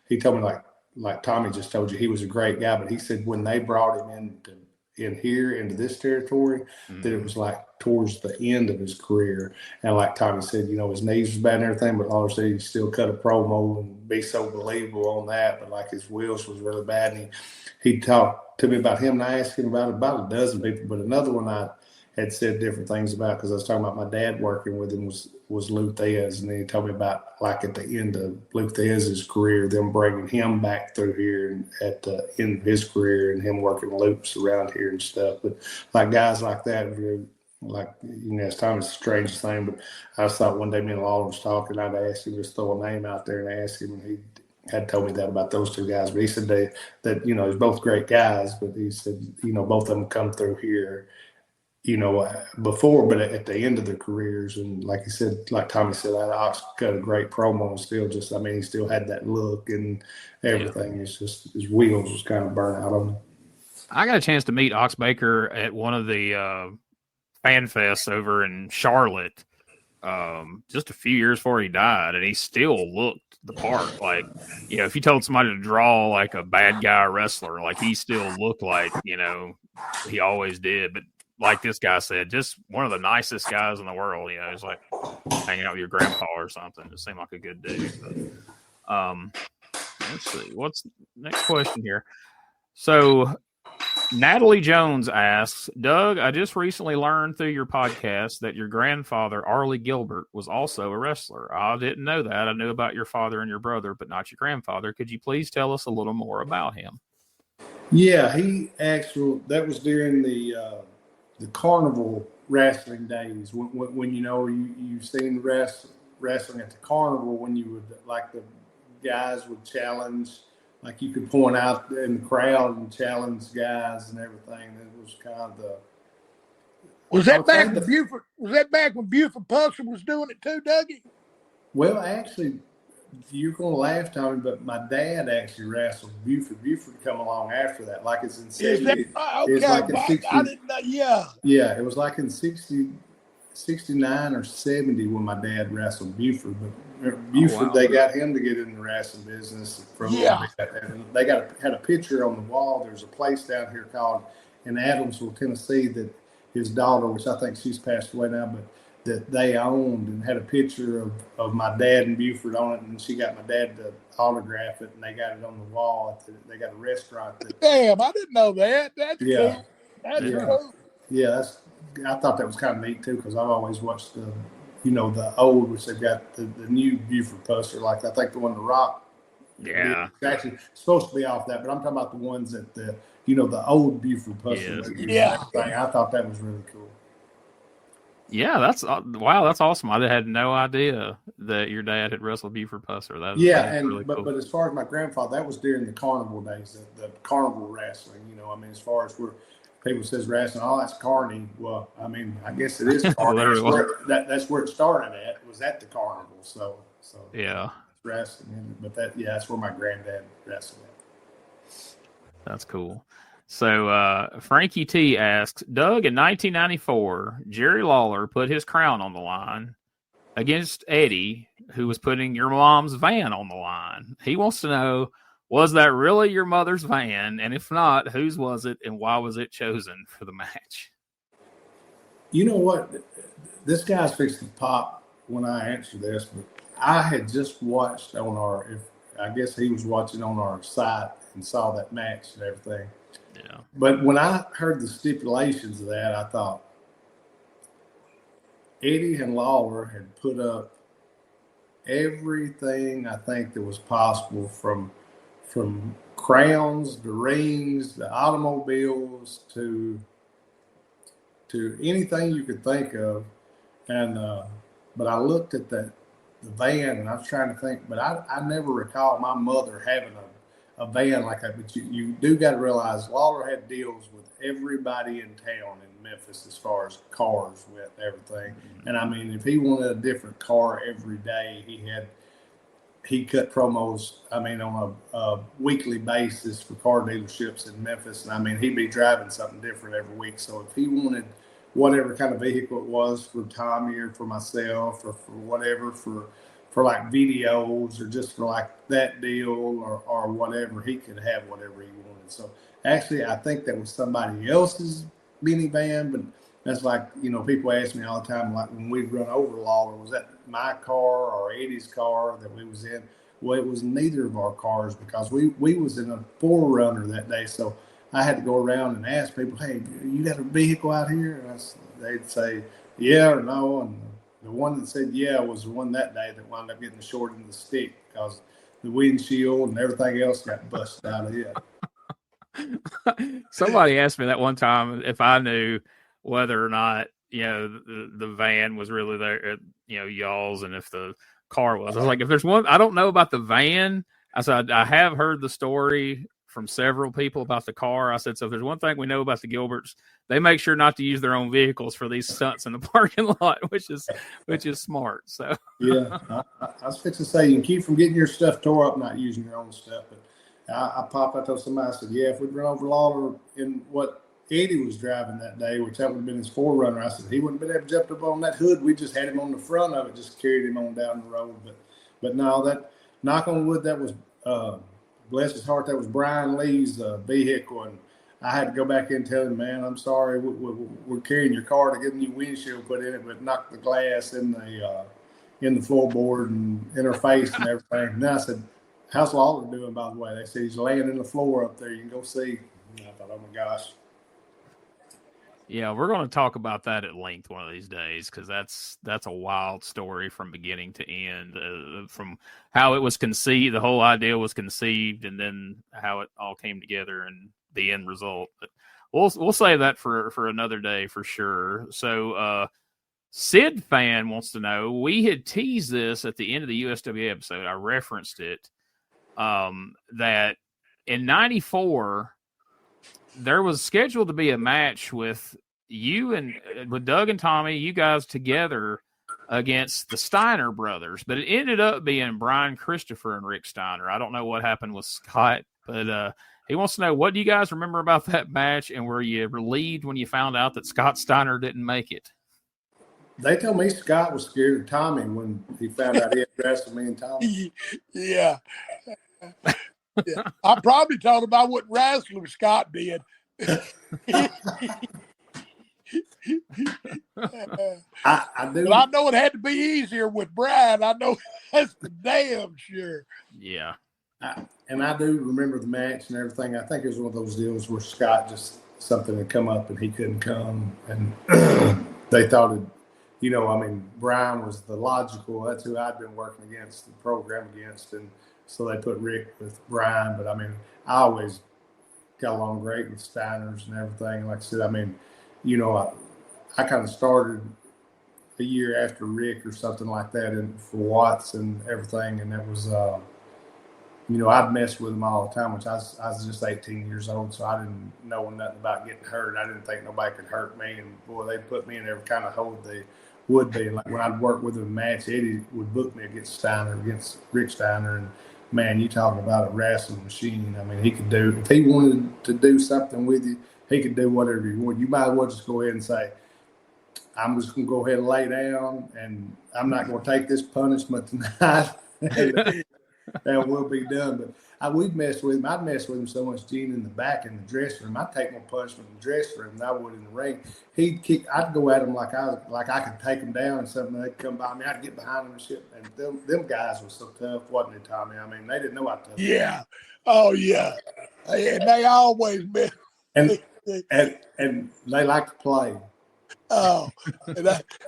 he told me like Tommy just told you, he was a great guy, but he said when they brought him into this territory, that it was like towards the end of his career. And like Tommy said, his knees was bad and everything, but all he still cut a promo and be so believable on that. But like his wheels was really bad. And he talked to me about him, and I asked him about a dozen people, but another one I had said different things about, because I was talking about my dad working with him was Lou Thez, and then he told me about like at the end of Lou Thez's career, them bringing him back through here and at the end of his career, and him working loops around here and stuff. But like guys like that, like it's Tommy's the strangest thing. But I just thought one day me and Lawler was talking, I'd ask him, just throw a name out there and ask him, and he had told me that about those two guys. But he said that he's both great guys, but he said both of them come through here before, but at the end of their careers. And like he said, like Tommy said, Ox cut a great promo and still he still had that look and everything. It's just his wheels was kind of burnt out on him. I got a chance to meet Ox Baker at one of the fan fests over in Charlotte just a few years before he died, and he still looked the part. Like, if you told somebody to draw like a bad guy wrestler, like he still looked like, he always did. But like this guy said, just one of the nicest guys in the world. He's like hanging out with your grandpa or something. It seemed like a good dude. But, let's see. What's next question here? So Natalie Jones asks, Doug, I just recently learned through your podcast that your grandfather, Arlie Gilbert, was also a wrestler. I didn't know that. I knew about your father and your brother, but not your grandfather. Could you please tell us a little more about him? Yeah, that was during the carnival wrestling days when you've seen wrestling at the carnival, when you would, like, the guys would challenge, like you could point out in the crowd and challenge guys and everything. It was kind of the. Was that back when Buford? Was that back when Buford Pusser was doing it too, Dougie? Well, actually, you're going to laugh, Tommy, but my dad actually wrestled Buford. Buford come along after that, like it's in 60. Okay, it's like in 60, I didn't know. Yeah. Yeah, it was like in 69 or 70 when my dad wrestled Buford. But Buford, They got him to get in the wrestling business for a little bit. And they had a picture on the wall. There's a place down here called in Adamsville, Tennessee, that his daughter, which I think she's passed away now, but that they owned, and had a picture of my dad and Buford on it, and she got my dad to autograph it, and they got it on the wall. They got a restaurant. Damn, I didn't know that. That's cool. That's cool. Yeah, I thought that was kind of neat too, because I've always watched the old, which they've got the new Buford poster, like I think the one The Rock. Yeah, it's actually supposed to be off that, but I'm talking about the ones that the old Buford poster. Yeah. I thought that was really cool. Yeah, that's awesome. I had no idea that your dad had wrestled Buford Pusser. That's really cool. But as far as my grandfather, that was during the carnival days, the carnival wrestling. As far as where people says wrestling, that's carny. Well, I guess it is carny. That's where it started at. Was at the carnival. So yeah, wrestling. But that's where my granddad wrestled. That's cool. So Frankie T asks, Doug, in 1994, Jerry Lawler put his crown on the line against Eddie, who was putting your mom's van on the line. He wants to know, was that really your mother's van? And if not, whose was it and why was it chosen for the match? You know what? This guy's fixing to pop when I answer this, but I had just watched on I guess he was watching on our site and saw that match and everything. Yeah. But when I heard the stipulations of that, I thought Eddie and Lawler had put up everything I think that was possible, from crowns, the rings, the automobiles, to anything you could think of. And but I looked at the van, and I was trying to think, but I never recall my mother having a van like that. But you do got to realize Lawler had deals with everybody in town in Memphis as far as cars with everything. And if he wanted a different car every day, he cut promos, on a weekly basis for car dealerships in Memphis. And he'd be driving something different every week. So if he wanted whatever kind of vehicle it was for Tommy or for myself or for whatever, for like videos or just for like that deal or whatever, he could have whatever he wanted. So actually, I think that was somebody else's minivan, but that's like, people ask me all the time, like when we'd run over Lawler, was that my car or Eddie's car that we was in? Well, it was neither of our cars, because we was in a 4Runner that day. So I had to go around and ask people, hey, you got a vehicle out here? And they'd say, yeah or no. And the one that said yeah was the one that day that wound up getting the short end of the stick, because the windshield and everything else got busted out of it. Somebody asked me that one time if I knew whether or not, the van was really there, y'all's, and if the car was. I was like, if there's one, I don't know about the van. I said, I have heard the story from several people about the car. I said, so if there's one thing we know about the Gilberts, they make sure not to use their own vehicles for these stunts in the parking lot, which is smart. So yeah, I was fixing to say, you can keep from getting your stuff tore up, not using your own stuff. But I told somebody, I said, yeah, if we'd run over Lawler in what Eddie was driving that day, which that would have been his 4Runner, I said, he wouldn't have been able to jump up on that hood. We just had him on the front of it, just carried him on down the road. But no, that, knock on wood, that was bless his heart, that was Brian Lee's vehicle, and I had to go back in and tell him, man, I'm sorry, we're carrying your car to get a new windshield put in it, but knocked the glass in the floorboard and in her face and everything. And then I said, how's Lawler doing, by the way? They said he's laying in the floor up there. You can go see. And I thought, oh my gosh. Yeah, we're going to talk about that at length one of these days, because that's a wild story from beginning to end, from how it was conceived, the whole idea was conceived, and then how it all came together and the end result. But we'll save that for another day for sure. So Sid Fan wants to know, we had teased this at the end of the USWA episode. I referenced it, that in 94, there was scheduled to be a match with you and with Doug and Tommy, you guys together against the Steiner brothers, but it ended up being Brian Christopher and Rick Steiner. I don't know what happened with Scott, but he wants to know, what do you guys remember about that match, and were you relieved when you found out that Scott Steiner didn't make it? They told me Scott was scared of Tommy when he found out he had wrestled me and Tommy. Yeah. Yeah. I probably told him I wouldn't wrestle if Scott did. I do. But I know it had to be easier with Brian. I know that's for damn sure. Yeah. And I do remember the match and everything. I think it was one of those deals where Scott just something had come up and he couldn't come, and they thought it. Brian was the logical. That's who I'd been working against the program against, and so they put Rick with Brian. But I always got along great with Steiners and everything. Like I said, I kind of started a year after Rick or something like that, and for Watts and everything, and that was. I'd mess with them all the time, which I was just 18 years old, so I didn't know nothing about getting hurt. I didn't think nobody could hurt me, and boy, they put me in every kind of hole they would be. Like when I'd work with them in a match, Eddie would book me against Rick Steiner, and man, you talking about a wrestling machine. He could do, if he wanted to do something with you, he could do whatever he wanted. You might as well just go ahead and say, I'm just going to go ahead and lay down, and I'm not going to take this punishment tonight. And we'll be done. But we'd mess with him. I'd mess with him so much, Gene, in the back in the dressing room. I'd take more punishment in the dressing room than I would in the ring. He'd kick. I'd go at him like I could take him down and something. They'd come by me. I'd get behind them and shit. And them guys were so tough, wasn't they, Tommy? They didn't know how tough. Yeah. Oh yeah. And they always been. And they like to play. Oh, and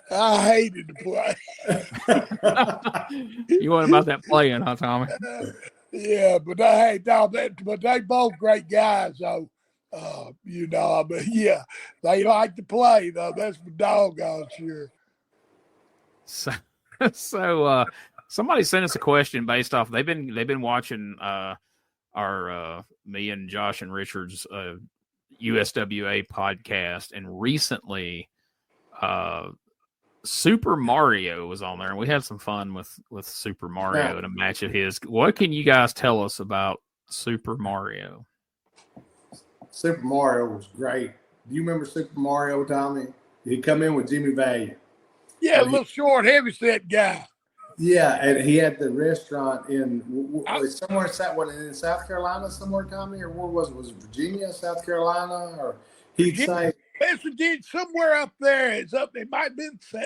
I hated to play. You want about that playing, huh, Tommy? Yeah, but they both great guys, though. Yeah, they like to play, though. That's for doggone sure. So somebody sent us a question based off. They've been watching our me and Josh and Richard's USWA podcast, and recently. Super Mario was on there, and we had some fun with Super Mario in a match of his. What can you guys tell us about Super Mario? Super Mario was great. Do you remember Super Mario, Tommy? He'd come in with Jimmy Valiant. Yeah, a little short, heavy-set guy. Yeah, and he had the restaurant in somewhere in South Carolina somewhere, Tommy, or where was it? Was it Virginia, South Carolina, or he'd say West Virginia, somewhere up there. It might have been South,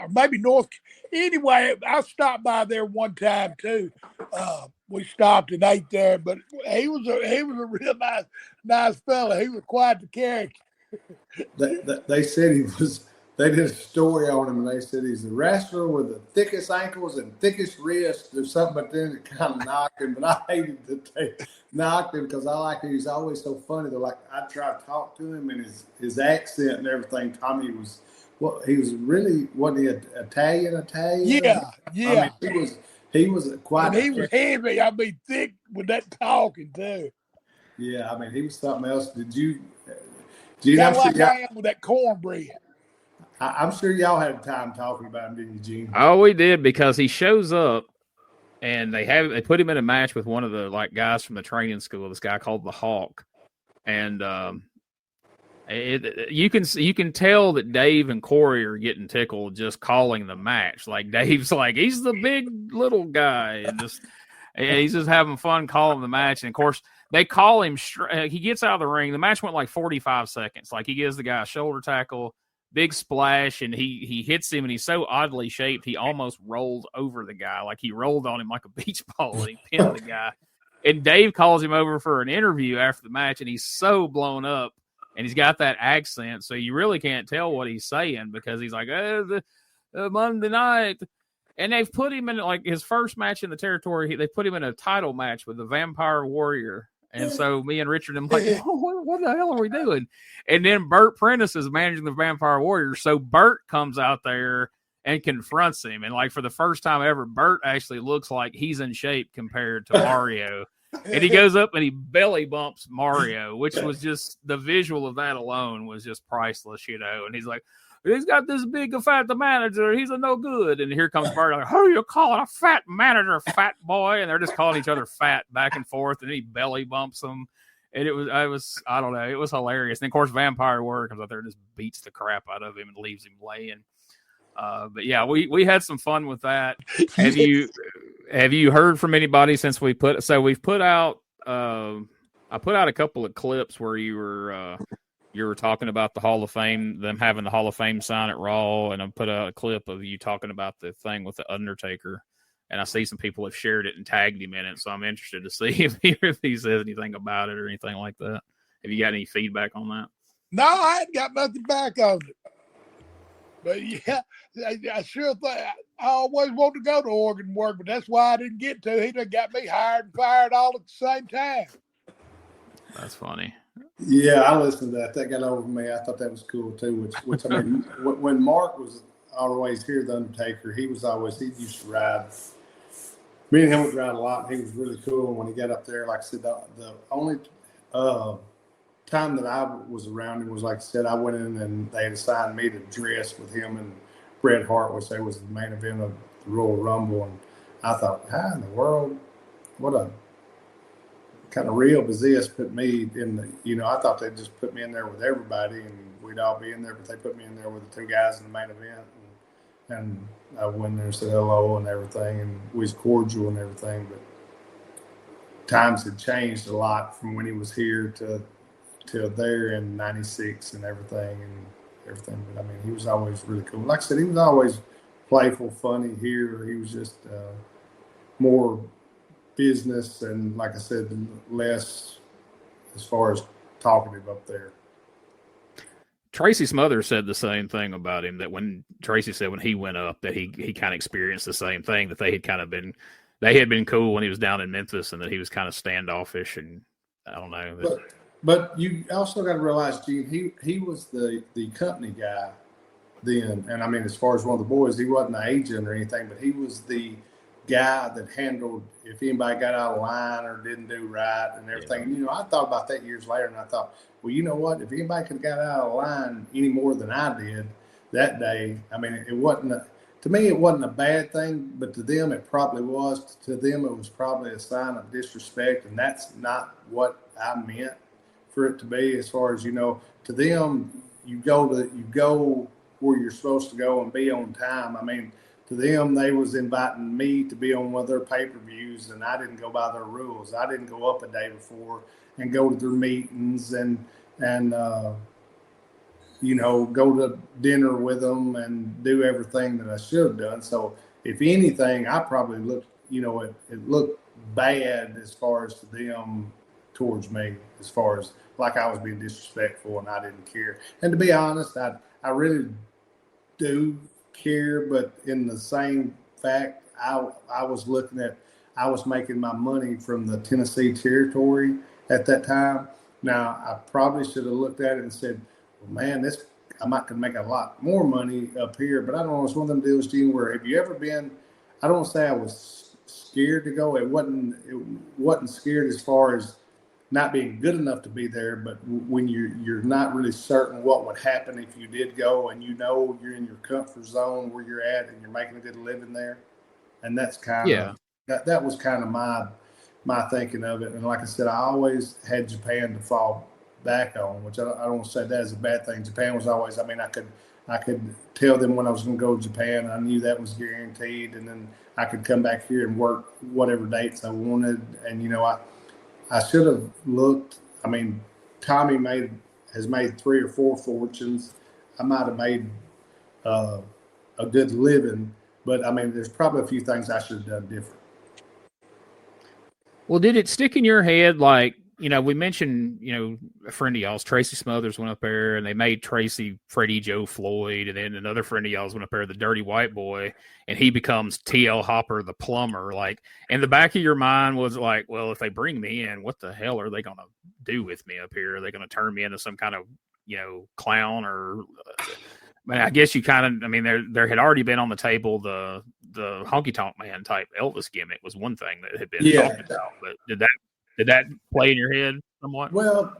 or maybe North. Anyway, I stopped by there one time too. We stopped and ate there, but he was a real nice fella. He was quite the character. They said he was. They did a story on him, and they said he's the wrestler with the thickest ankles and thickest wrists or something, but then it kind of knocked him. But I hated that they knocked him because I like him. He's always so funny. They're like, I try to talk to him, and his accent and everything. Tommy was, he was really, wasn't he Italian? Yeah. He was quite. And he was heavy. Thick with that talking too. Yeah, he was something else. Did you kind of like I am with that cornbread. I'm sure y'all had time talking about him, didn't you, Gene? Oh, we did, because he shows up and they put him in a match with one of the guys from the training school, this guy called the Hawk. And you can tell that Dave and Corey are getting tickled just calling the match. Like Dave's like, he's the big little guy, and he's just having fun calling the match. And of course, they call him he gets out of the ring. The match went like 45 seconds. Like he gives the guy a shoulder tackle, big splash, and he hits him, and he's so oddly shaped he almost rolled over the guy. Like he rolled on him like a beach ball, and he pinned the guy. And Dave calls him over for an interview after the match, and he's so blown up, and he's got that accent, so you really can't tell what he's saying, because he's like, Monday night. And they've put him in his first match in the territory. They put him in a title match with the Vampire Warrior. And so me and Richard, I'm like, what the hell are we doing? And then Bert Prentice is managing the Vampire Warrior. So Bert comes out there and confronts him. And for the first time ever, Bert actually looks like he's in shape compared to Mario. And he goes up and he belly bumps Mario, which was just, the visual of that alone was just priceless, And he's like, he's got this big fat manager. He's a no good. And here comes Bert. Like, who you calling a fat manager, fat boy? And they're just calling each other fat back and forth. And he belly bumps them. And it was I don't know. It was hilarious. And of course, Vampire Warrior comes out there and just beats the crap out of him and leaves him laying. But yeah, we had some fun with that. Have you heard from anybody since we've put out? I put out a couple of clips where you were. you were talking about the Hall of Fame, them having the Hall of Fame sign at Raw, and I put out a clip of you talking about the thing with the Undertaker. And I see some people have shared it and tagged him in it, so I'm interested to see if he says anything about it or anything like that. Have you got any feedback on that? No, I ain't got nothing back on it. But yeah, I sure think I always wanted to go to Oregon and work, but that's why I didn't get to. He done got me hired and fired all at the same time. That's funny. Yeah, I listened to that. That got over me. I thought that was cool too. Which I mean, when Mark was always here, the Undertaker, he used to ride. Me and him would ride a lot. He was really cool. When he got up there, like I said, the only time that I was around him was, like I said, I went in and they had assigned me to dress with him and Bret Hart, which they was the main event of the Royal Rumble. And I thought, how in the world, what a kind of reel is this? Put me in the, I thought they'd just put me in there with everybody and we'd all be in there, but they put me in there with the two guys in the main event. And I went there and said hello and everything, and we was cordial and everything. But times had changed a lot from when he was here to there in '96 and everything. But I mean, he was always really cool. Like I said, he was always playful, funny. Here, he was just more business and, like I said, less as far as talkative up there. Tracy Smothers said the same thing about him, that when Tracy said when he went up that he kind of experienced the same thing, that they had been cool when he was down in Memphis and that he was kind of standoffish and I don't know. But you also got to realize, Gene, he was the company guy then. And I mean, as far as one of the boys, he wasn't an agent or anything, but he was the guy that handled if anybody got out of line or didn't do right and everything. Yeah. And, I thought about that years later and I thought, well, you know what? If anybody could have got out of line any more than I did that day, I mean, to me, it wasn't a bad thing, but to them, it probably was. To them, it was probably a sign of disrespect, and that's not what I meant for it to be. As far as, to them, you go where you're supposed to go and be on time. I mean, to them, they was inviting me to be on one of their pay-per-views, and I didn't go by their rules. I didn't go up a day before and go to their meetings and go to dinner with them and do everything that I should have done. So if anything, I probably looked, it looked bad as far as to them towards me, as far as like I was being disrespectful and I didn't care. And to be honest, I really do care, but in the same fact, I was making my money from the Tennessee territory at that time. Now, I probably should have looked at it and said, well, man, I might can make a lot more money up here, but I don't know. It's one of them deals, Gene, where have you ever been, I don't say I was scared to go. It wasn't scared as far as not being good enough to be there, but when you're not really certain what would happen if you did go and you're in your comfort zone where you're at and you're making a good living there. And that's kind of, that was kind of my thinking of it. And like I said, I always had Japan to fall back on, which I don't say that as a bad thing. Japan was always, I mean, I could tell them when I was going to go to Japan. I knew that was guaranteed. And then I could come back here and work whatever dates I wanted. And, I should have looked. I mean, Tommy has made 3 or 4 fortunes. I might have made a good living, but I mean, there's probably a few things I should have done different. Well, did it stick in your head? Like, we mentioned, a friend of y'all's, Tracy Smothers, went up there and they made Tracy Freddie Joe Floyd. And then another friend of y'all's went up there, the Dirty White Boy, and he becomes T.L. Hopper, the plumber. Like, in the back of your mind was like, well, if they bring me in, what the hell are they going to do with me up here? Are they going to turn me into some kind of, clown or, I guess you kind of, there had already been on the table the honky tonk man type Elvis gimmick was one thing that had been talked about, but did that play in your head somewhat? Well,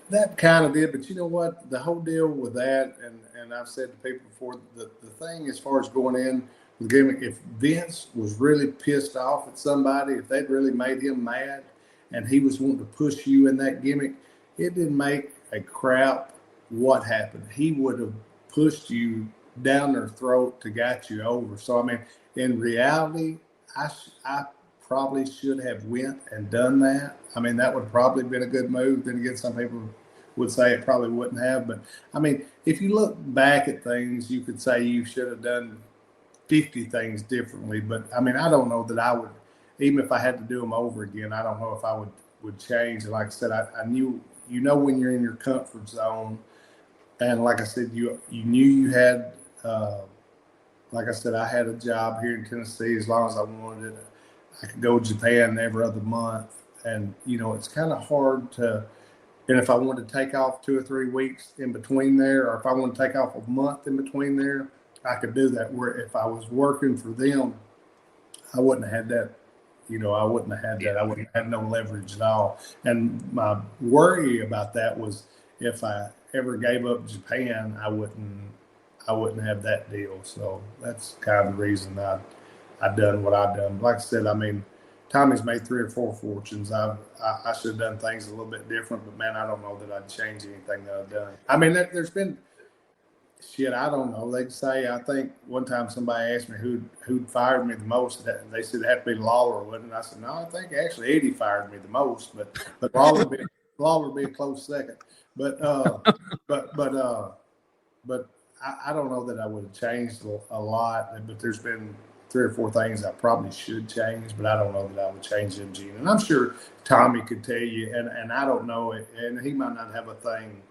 that kind of did, but you know what? The whole deal with that, and I've said to people before, the thing as far as going in with the gimmick, if Vince was really pissed off at somebody, if they'd really made him mad and he was wanting to push you in that gimmick, it didn't make a crap what happened. He would have pushed you down their throat to get you over. So, I mean, in reality, I probably should have went and done that. I mean, that would probably been a good move. Then again, some people would say it probably wouldn't have. But I mean, if you look back at things, you could say you should have done 50 things differently. But I mean, I don't know that I would, even if I had to do them over again, I don't know if I would change. And like I said, I knew, when you're in your comfort zone, and like I said, you knew you had, like I said, I had a job here in Tennessee as long as I wanted it. I could go to Japan every other month. And, it's kind of hard to, and if I wanted to take off 2 or 3 weeks in between there, or if I want to take off a month in between there, I could do that. Where if I was working for them, I wouldn't have had that. I wouldn't have had that. I wouldn't have had no leverage at all. And my worry about that was if I ever gave up Japan, I wouldn't have that deal. So that's kind of the reason I done what I done. Like I said, I mean, Tommy's made 3 or 4 fortunes. I should have done things a little bit different, but man, I don't know that I'd change anything that I've done. I mean, there's been shit. I don't know. They'd say, I think one time somebody asked me who'd fired me the most. They said it had to be Lawler, wouldn't it? I said, no, I think actually Eddie fired me the most, but Lawler would be a close second. But I don't know that I would have changed a lot. But there's been 3 or 4 things I probably should change, but I don't know that I would change them, Gene. And I'm sure Tommy could tell you, and I don't know it, and he might not have a thing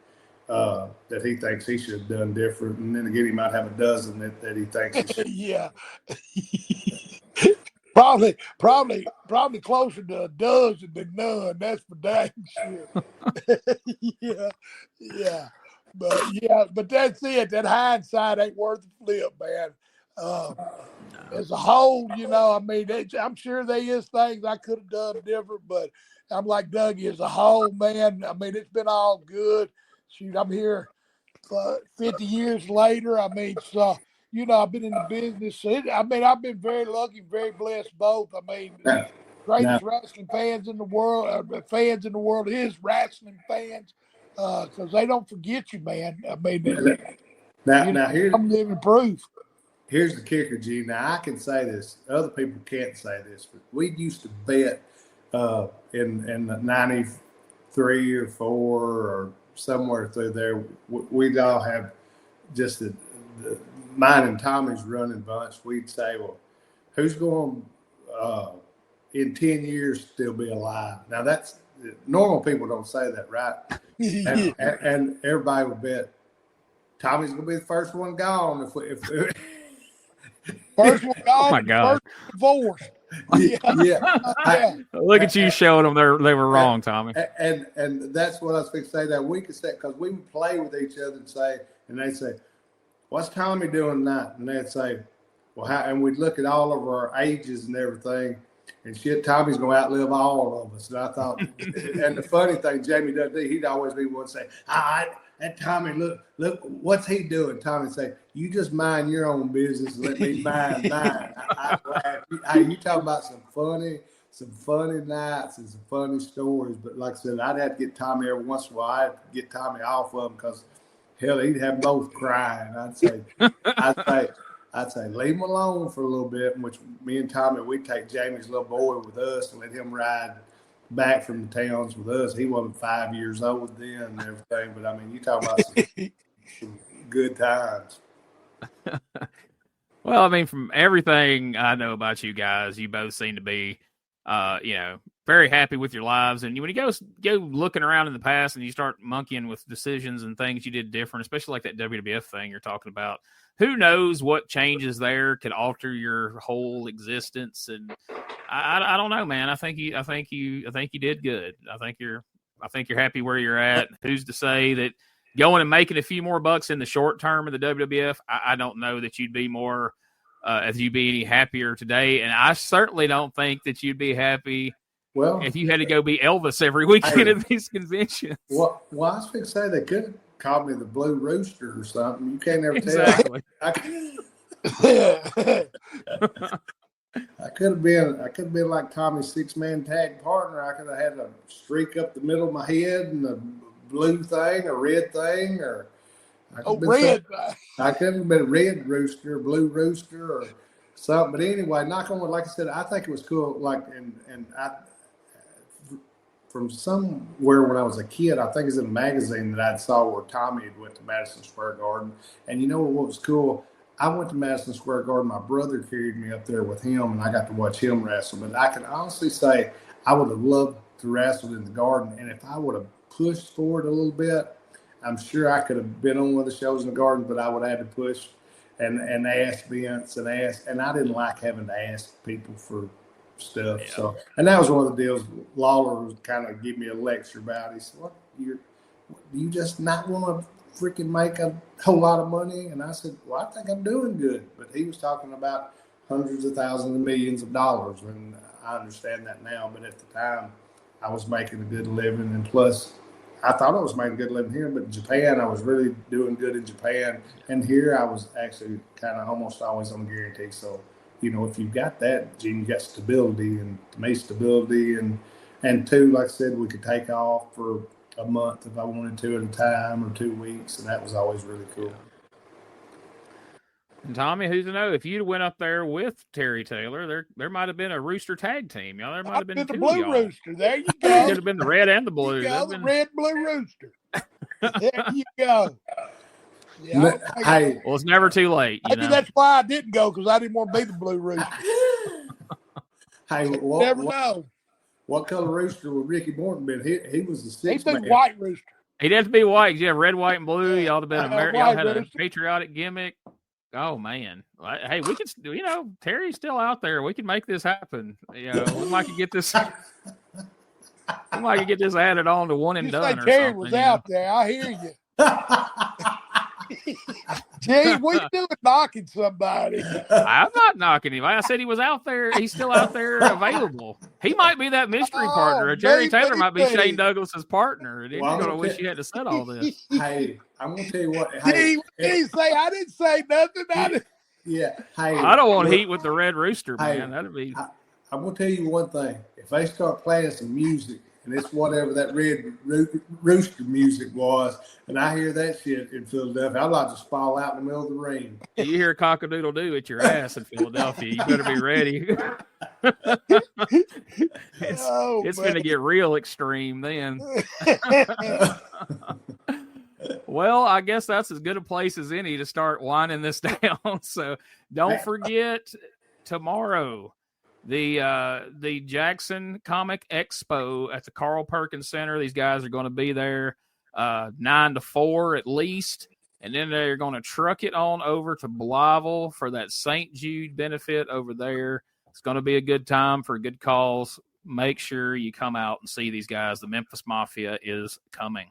that he thinks he should have done different, and then again he might have a dozen that he thinks he should. Yeah. Probably closer to a dozen than none. That's for dang sure. Yeah. But that's it. That hindsight ain't worth the flip, man. As a whole, I mean, I'm sure there is things I could have done different, but I'm like Dougie, as a whole, man, I mean, it's been all good. Shoot, I'm here 50 years later. I mean, so, I've been in the business. I've been very lucky, very blessed both. I mean, greatest wrestling fans in the world is wrestling fans, because they don't forget you, man. I mean, now here's, I'm living proof. Here's the kicker, G. Now, I can say this. Other people can't say this, but we used to bet in the 93 or 4 or somewhere through there. We'd all have just the mine and Tommy's running bunch. We'd say, well, who's going in 10 years still be alive? Now, that's normal people don't say that, right? and everybody would bet Tommy's going to be the first one gone if First one gone. Oh my God! First divorce. Yeah. Look at you showing them they were wrong, Tommy. And that's what I was going to say. That we could say, because we would play with each other and they'd say, "What's Tommy doing tonight?" And they'd say, "Well, how?" And we'd look at all of our ages and everything, and shit, Tommy's going to outlive all of us. And I thought, and the funny thing, Jamie Dundee, he'd always be one to say, "All right, and Tommy, look, what's he doing?" Tommy would say, "You just mind your own business and let me mind mine." I laugh. You talk about some funny nights and some funny stories. But like I said, I'd have to get Tommy every once in a while. I'd have to get Tommy off of him because, hell, he'd have both crying. I'd say, leave him alone for a little bit. In which me and Tommy, we'd take Jamie's little boy with us and let him ride back from the towns with us. He wasn't 5 years old then and everything. But I mean, you talk about some good times. Well, I mean, from everything I know about you guys, you both seem to be, very happy with your lives. And when you go looking around in the past and you start monkeying with decisions and things you did different, especially like that WWF thing you're talking about, who knows what changes there could alter your whole existence? And I don't know, man. I think you did good. I think you're happy where you're at. Who's to say that going and making a few more bucks in the short term of the WWF, I don't know that you'd be any happier today. And I certainly don't think that you'd be happy if you had to go be Elvis every weekend at these conventions. Well, I was going to say they could have called me the Blue Rooster or something. You can't ever exactly. tell. I could have been like Tommy's 6-man tag partner. I could have had a streak up the middle of my head and a blue thing, a red thing, or red. I could have been a red rooster, a blue rooster, or something. But anyway, knock on wood. Like I said, I think it was cool. Like, and I, from somewhere when I was a kid. I think it's in a magazine that I saw where Tommy had went to Madison Square Garden. And you know what was cool? I went to Madison Square Garden. My brother carried me up there with him, and I got to watch him wrestle. But I can honestly say I would have loved to wrestle in the Garden. And if I would have pushed forward a little bit, I'm sure I could have been on one of the shows in the Garden, but I would have had to push and ask Vince and I didn't like having to ask people for stuff. Yeah. So, and that was one of the deals Lawler was kind of give me a lecture about. He said, "What, do you just not want to freaking make a whole lot of money?" And I said, "Well, I think I'm doing good." But he was talking about hundreds of thousands and millions of dollars, and I understand that now. But at the time, I was making a good living, and plus, I thought I was making a good living here. But in Japan, I was really doing good in Japan, and here I was actually kind of almost always on guarantee. So, you know, if you've got that, Gene, you got stability, and to me, stability, and two, like I said, we could take off for a month if I wanted to at a time, or 2 weeks, and that was always really cool. And Tommy, who's to know if you'd went up there with Terry Taylor, there might have been a Rooster tag team. You know, there might have been the two Blue y'all. Rooster. There you go. It could have been the red and the blue. The red blue rooster. There you go. Yeah, hey, well, it's never too late. Maybe that's why I didn't go, because I didn't want to be the blue rooster. Hey, never know. What color rooster would Ricky Morton been? He was the sixth man. He's the white rooster. He'd have to be white. You have red, white, and blue. Y'all have been y'all had a patriotic gimmick. Oh man! Hey, we could. You know, Terry's still out there. We can make this happen. You know, we might could get this. We might could get this added on to one and done. Or Terry something, was out there. I hear you. Gee, what you doing knocking somebody? I'm not knocking him. I said he was out there. He's still out there available. He might be that mystery partner. Jerry Taylor might be Shane Douglas's partner. And you're going to wish you had to said all this. Hey, I'm going to tell you what. Hey, I didn't say nothing. Yeah. Hey, I don't want heat with the Red Rooster, man. Hey, that'd be. I'm going to tell you one thing. If they start playing some music, and it's whatever that Red Rooster music was, and I hear that shit in Philadelphia, I'd like to fall out in the middle of the ring. You hear cock-a-doodle-doo at your ass in Philadelphia, you better be ready. It's going to get real extreme then. Well, I guess that's as good a place as any to start winding this down. So don't forget tomorrow, the Jackson Comic Expo at the Carl Perkins Center. These guys are going to be there 9 to 4 at least, and then they're going to truck it on over to Blytheville for that St. Jude benefit over there. It's going to be a good time for a good cause. Make sure you come out and see these guys. The Memphis Mafia is coming.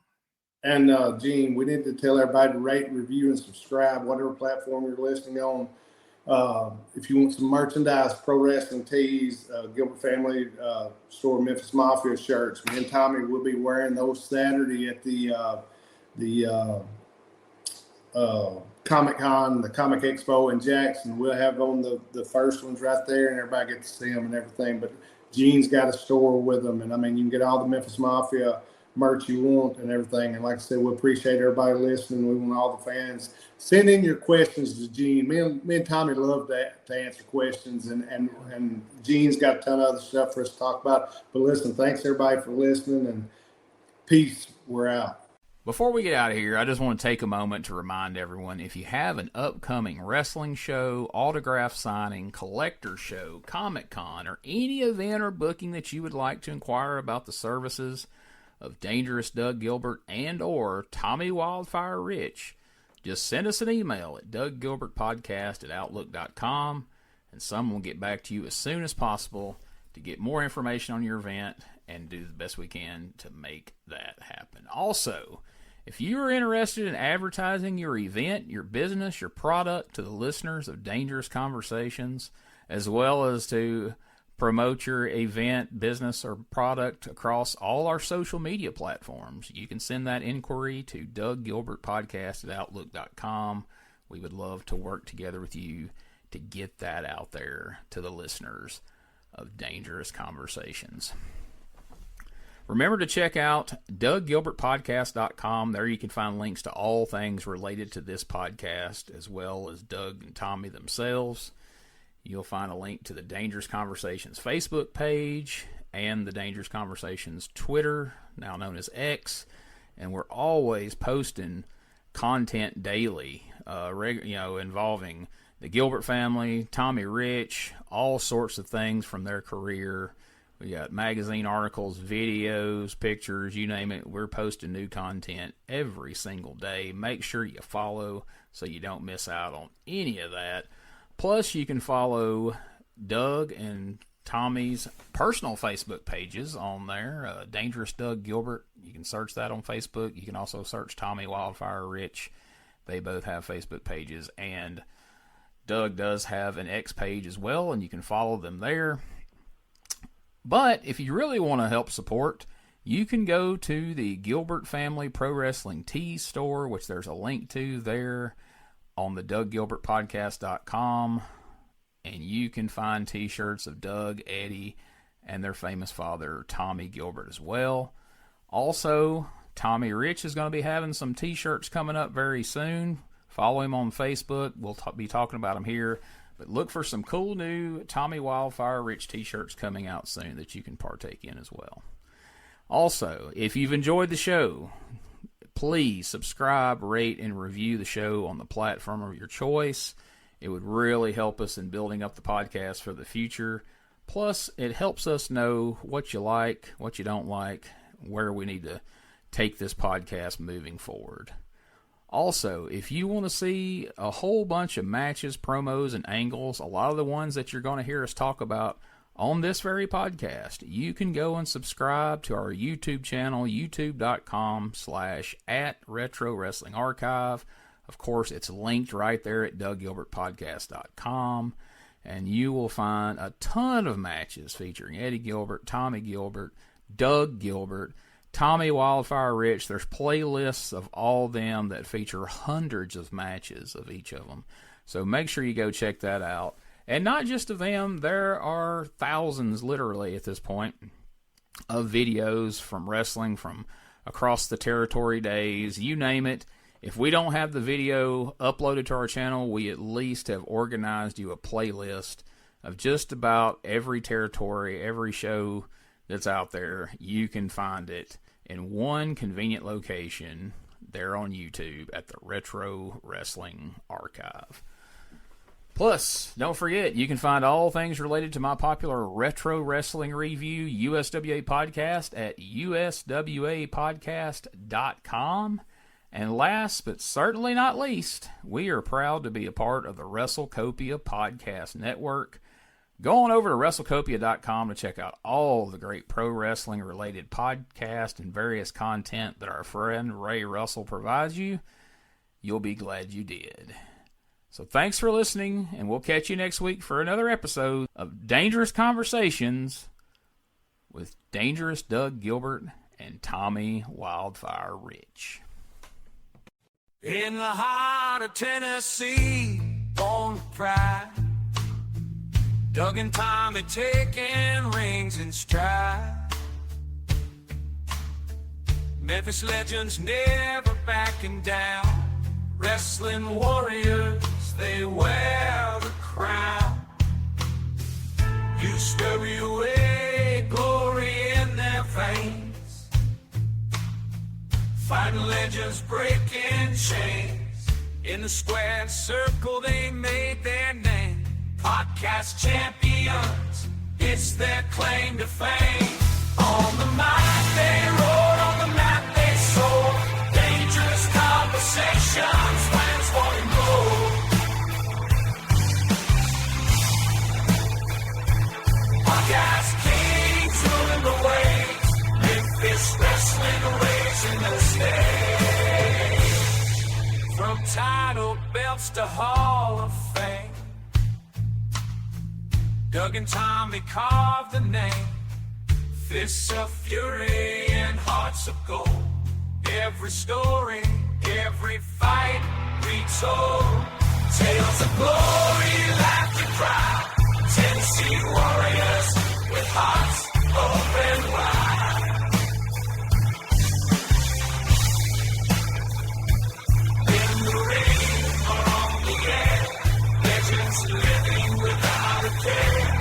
And Gene, we need to tell everybody to rate, review, and subscribe, whatever platform you're listening on. If you want some merchandise, pro wrestling tees, Gilbert family store, Memphis Mafia shirts, me and Tommy will be wearing those Saturday at the Comic Con, the Comic Expo in Jackson. We'll have on the first ones right there, and everybody gets to see them and everything. But Gene's got a store with them, and I mean, you can get all the Memphis Mafia merch you want and everything. And like I said, we appreciate everybody listening. We want all the fans. Send in your questions to Gene. Me and Tommy love to answer questions, and Gene's got a ton of other stuff for us to talk about. But listen, thanks everybody for listening, and peace. We're out. Before we get out of here, I just want to take a moment to remind everyone, if you have an upcoming wrestling show, autograph signing, collector show, Comic-Con, or any event or booking that you would like to inquire about the services of Dangerous Doug Gilbert and or Tommy Wildfire Rich, just send us an email at douggilbertpodcast@outlook.com, and someone will get back to you as soon as possible to get more information on your event and do the best we can to make that happen. Also, if you are interested in advertising your event, your business, your product to the listeners of Dangerous Conversations, as well as to promote your event, business, or product across all our social media platforms, you can send that inquiry to douggilbertpodcast@outlook.com. We would love to work together with you to get that out there to the listeners of Dangerous Conversations. Remember to check out douggilbertpodcast.com. There you can find links to all things related to this podcast, as well as Doug and Tommy themselves. You'll find a link to the Dangerous Conversations Facebook page, and the Dangerous Conversations Twitter, now known as X, and we're always posting content daily, involving the Gilbert family, Tommy Rich, all sorts of things from their career. We got magazine articles, videos, pictures, you name it. We're posting new content every single day. Make sure you follow so you don't miss out on any of that. Plus, you can follow Doug and Tommy's personal Facebook pages on there. Dangerous Doug Gilbert. You can search that on Facebook. You can also search Tommy Wildfire Rich. They both have Facebook pages. And Doug does have an X page as well, and you can follow them there. But if you really want to help support, you can go to the Gilbert Family Pro Wrestling Tees store, which there's a link to there on the douggilbertpodcast.com. And you can find t-shirts of Doug, Eddie, and their famous father, Tommy Gilbert, as well. Also, Tommy Rich is going to be having some t-shirts coming up very soon. Follow him on Facebook. We'll be talking about him here. But look for some cool new Tommy Wildfire Rich t-shirts coming out soon that you can partake in as well. Also, if you've enjoyed the show, please subscribe, rate, and review the show on the platform of your choice. It would really help us in building up the podcast for the future. Plus, it helps us know what you like, what you don't like, where we need to take this podcast moving forward. Also, if you want to see a whole bunch of matches, promos, and angles, a lot of the ones that you're going to hear us talk about on this very podcast, you can go and subscribe to our YouTube channel, youtube.com/@RetroWrestlingArchive. Of course, it's linked right there at douggilbertpodcast.com, and you will find a ton of matches featuring Eddie Gilbert, Tommy Gilbert, Doug Gilbert, Tommy Wildfire Rich. There's playlists of all them that feature hundreds of matches of each of them. So make sure you go check that out. And not just of them, there are thousands, literally, at this point, of videos from wrestling from across the territory days, you name it. If we don't have the video uploaded to our channel, we at least have organized you a playlist of just about every territory, every show that's out there. You can find it in one convenient location there on YouTube at the Retro Wrestling Archive. Plus, don't forget, you can find all things related to my popular Retro Wrestling Review USWA podcast at uswapodcast.com. And last but certainly not least, we are proud to be a part of the WrestleCopia Podcast Network. Go on over to WrestleCopia.com to check out all the great pro wrestling related podcasts and various content that our friend Ray Russell provides you. You'll be glad you did. So thanks for listening, and we'll catch you next week for another episode of Dangerous Conversations with Dangerous Doug Gilbert and Tommy Wildfire Rich. In the heart of Tennessee, born with pride, Doug and Tommy taking rings in stride. Memphis legends never backing down, wrestling warriors, they wear the crown. USWA, glory in their veins, fighting legends breaking chains. In the squared circle they made their name. Podcast champions, it's their claim to fame. On the mic they rode, on the map they soared. Dangerous conversations, plans for and gold. Podcast kings ruling the waves. Memphis wrestling raising the stage. From title belts to Hall of Fame, Doug and Tommy carved the name. Fists of fury and hearts of gold. Every story, every fight retold. Tales of glory, laughter, cry. Tennessee warriors with hearts open wide. In the ring or on the air, legends living without a care.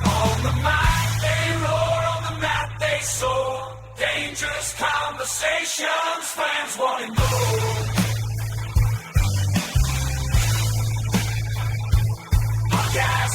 On the mic they roar, on the map conversations fans want to know. I got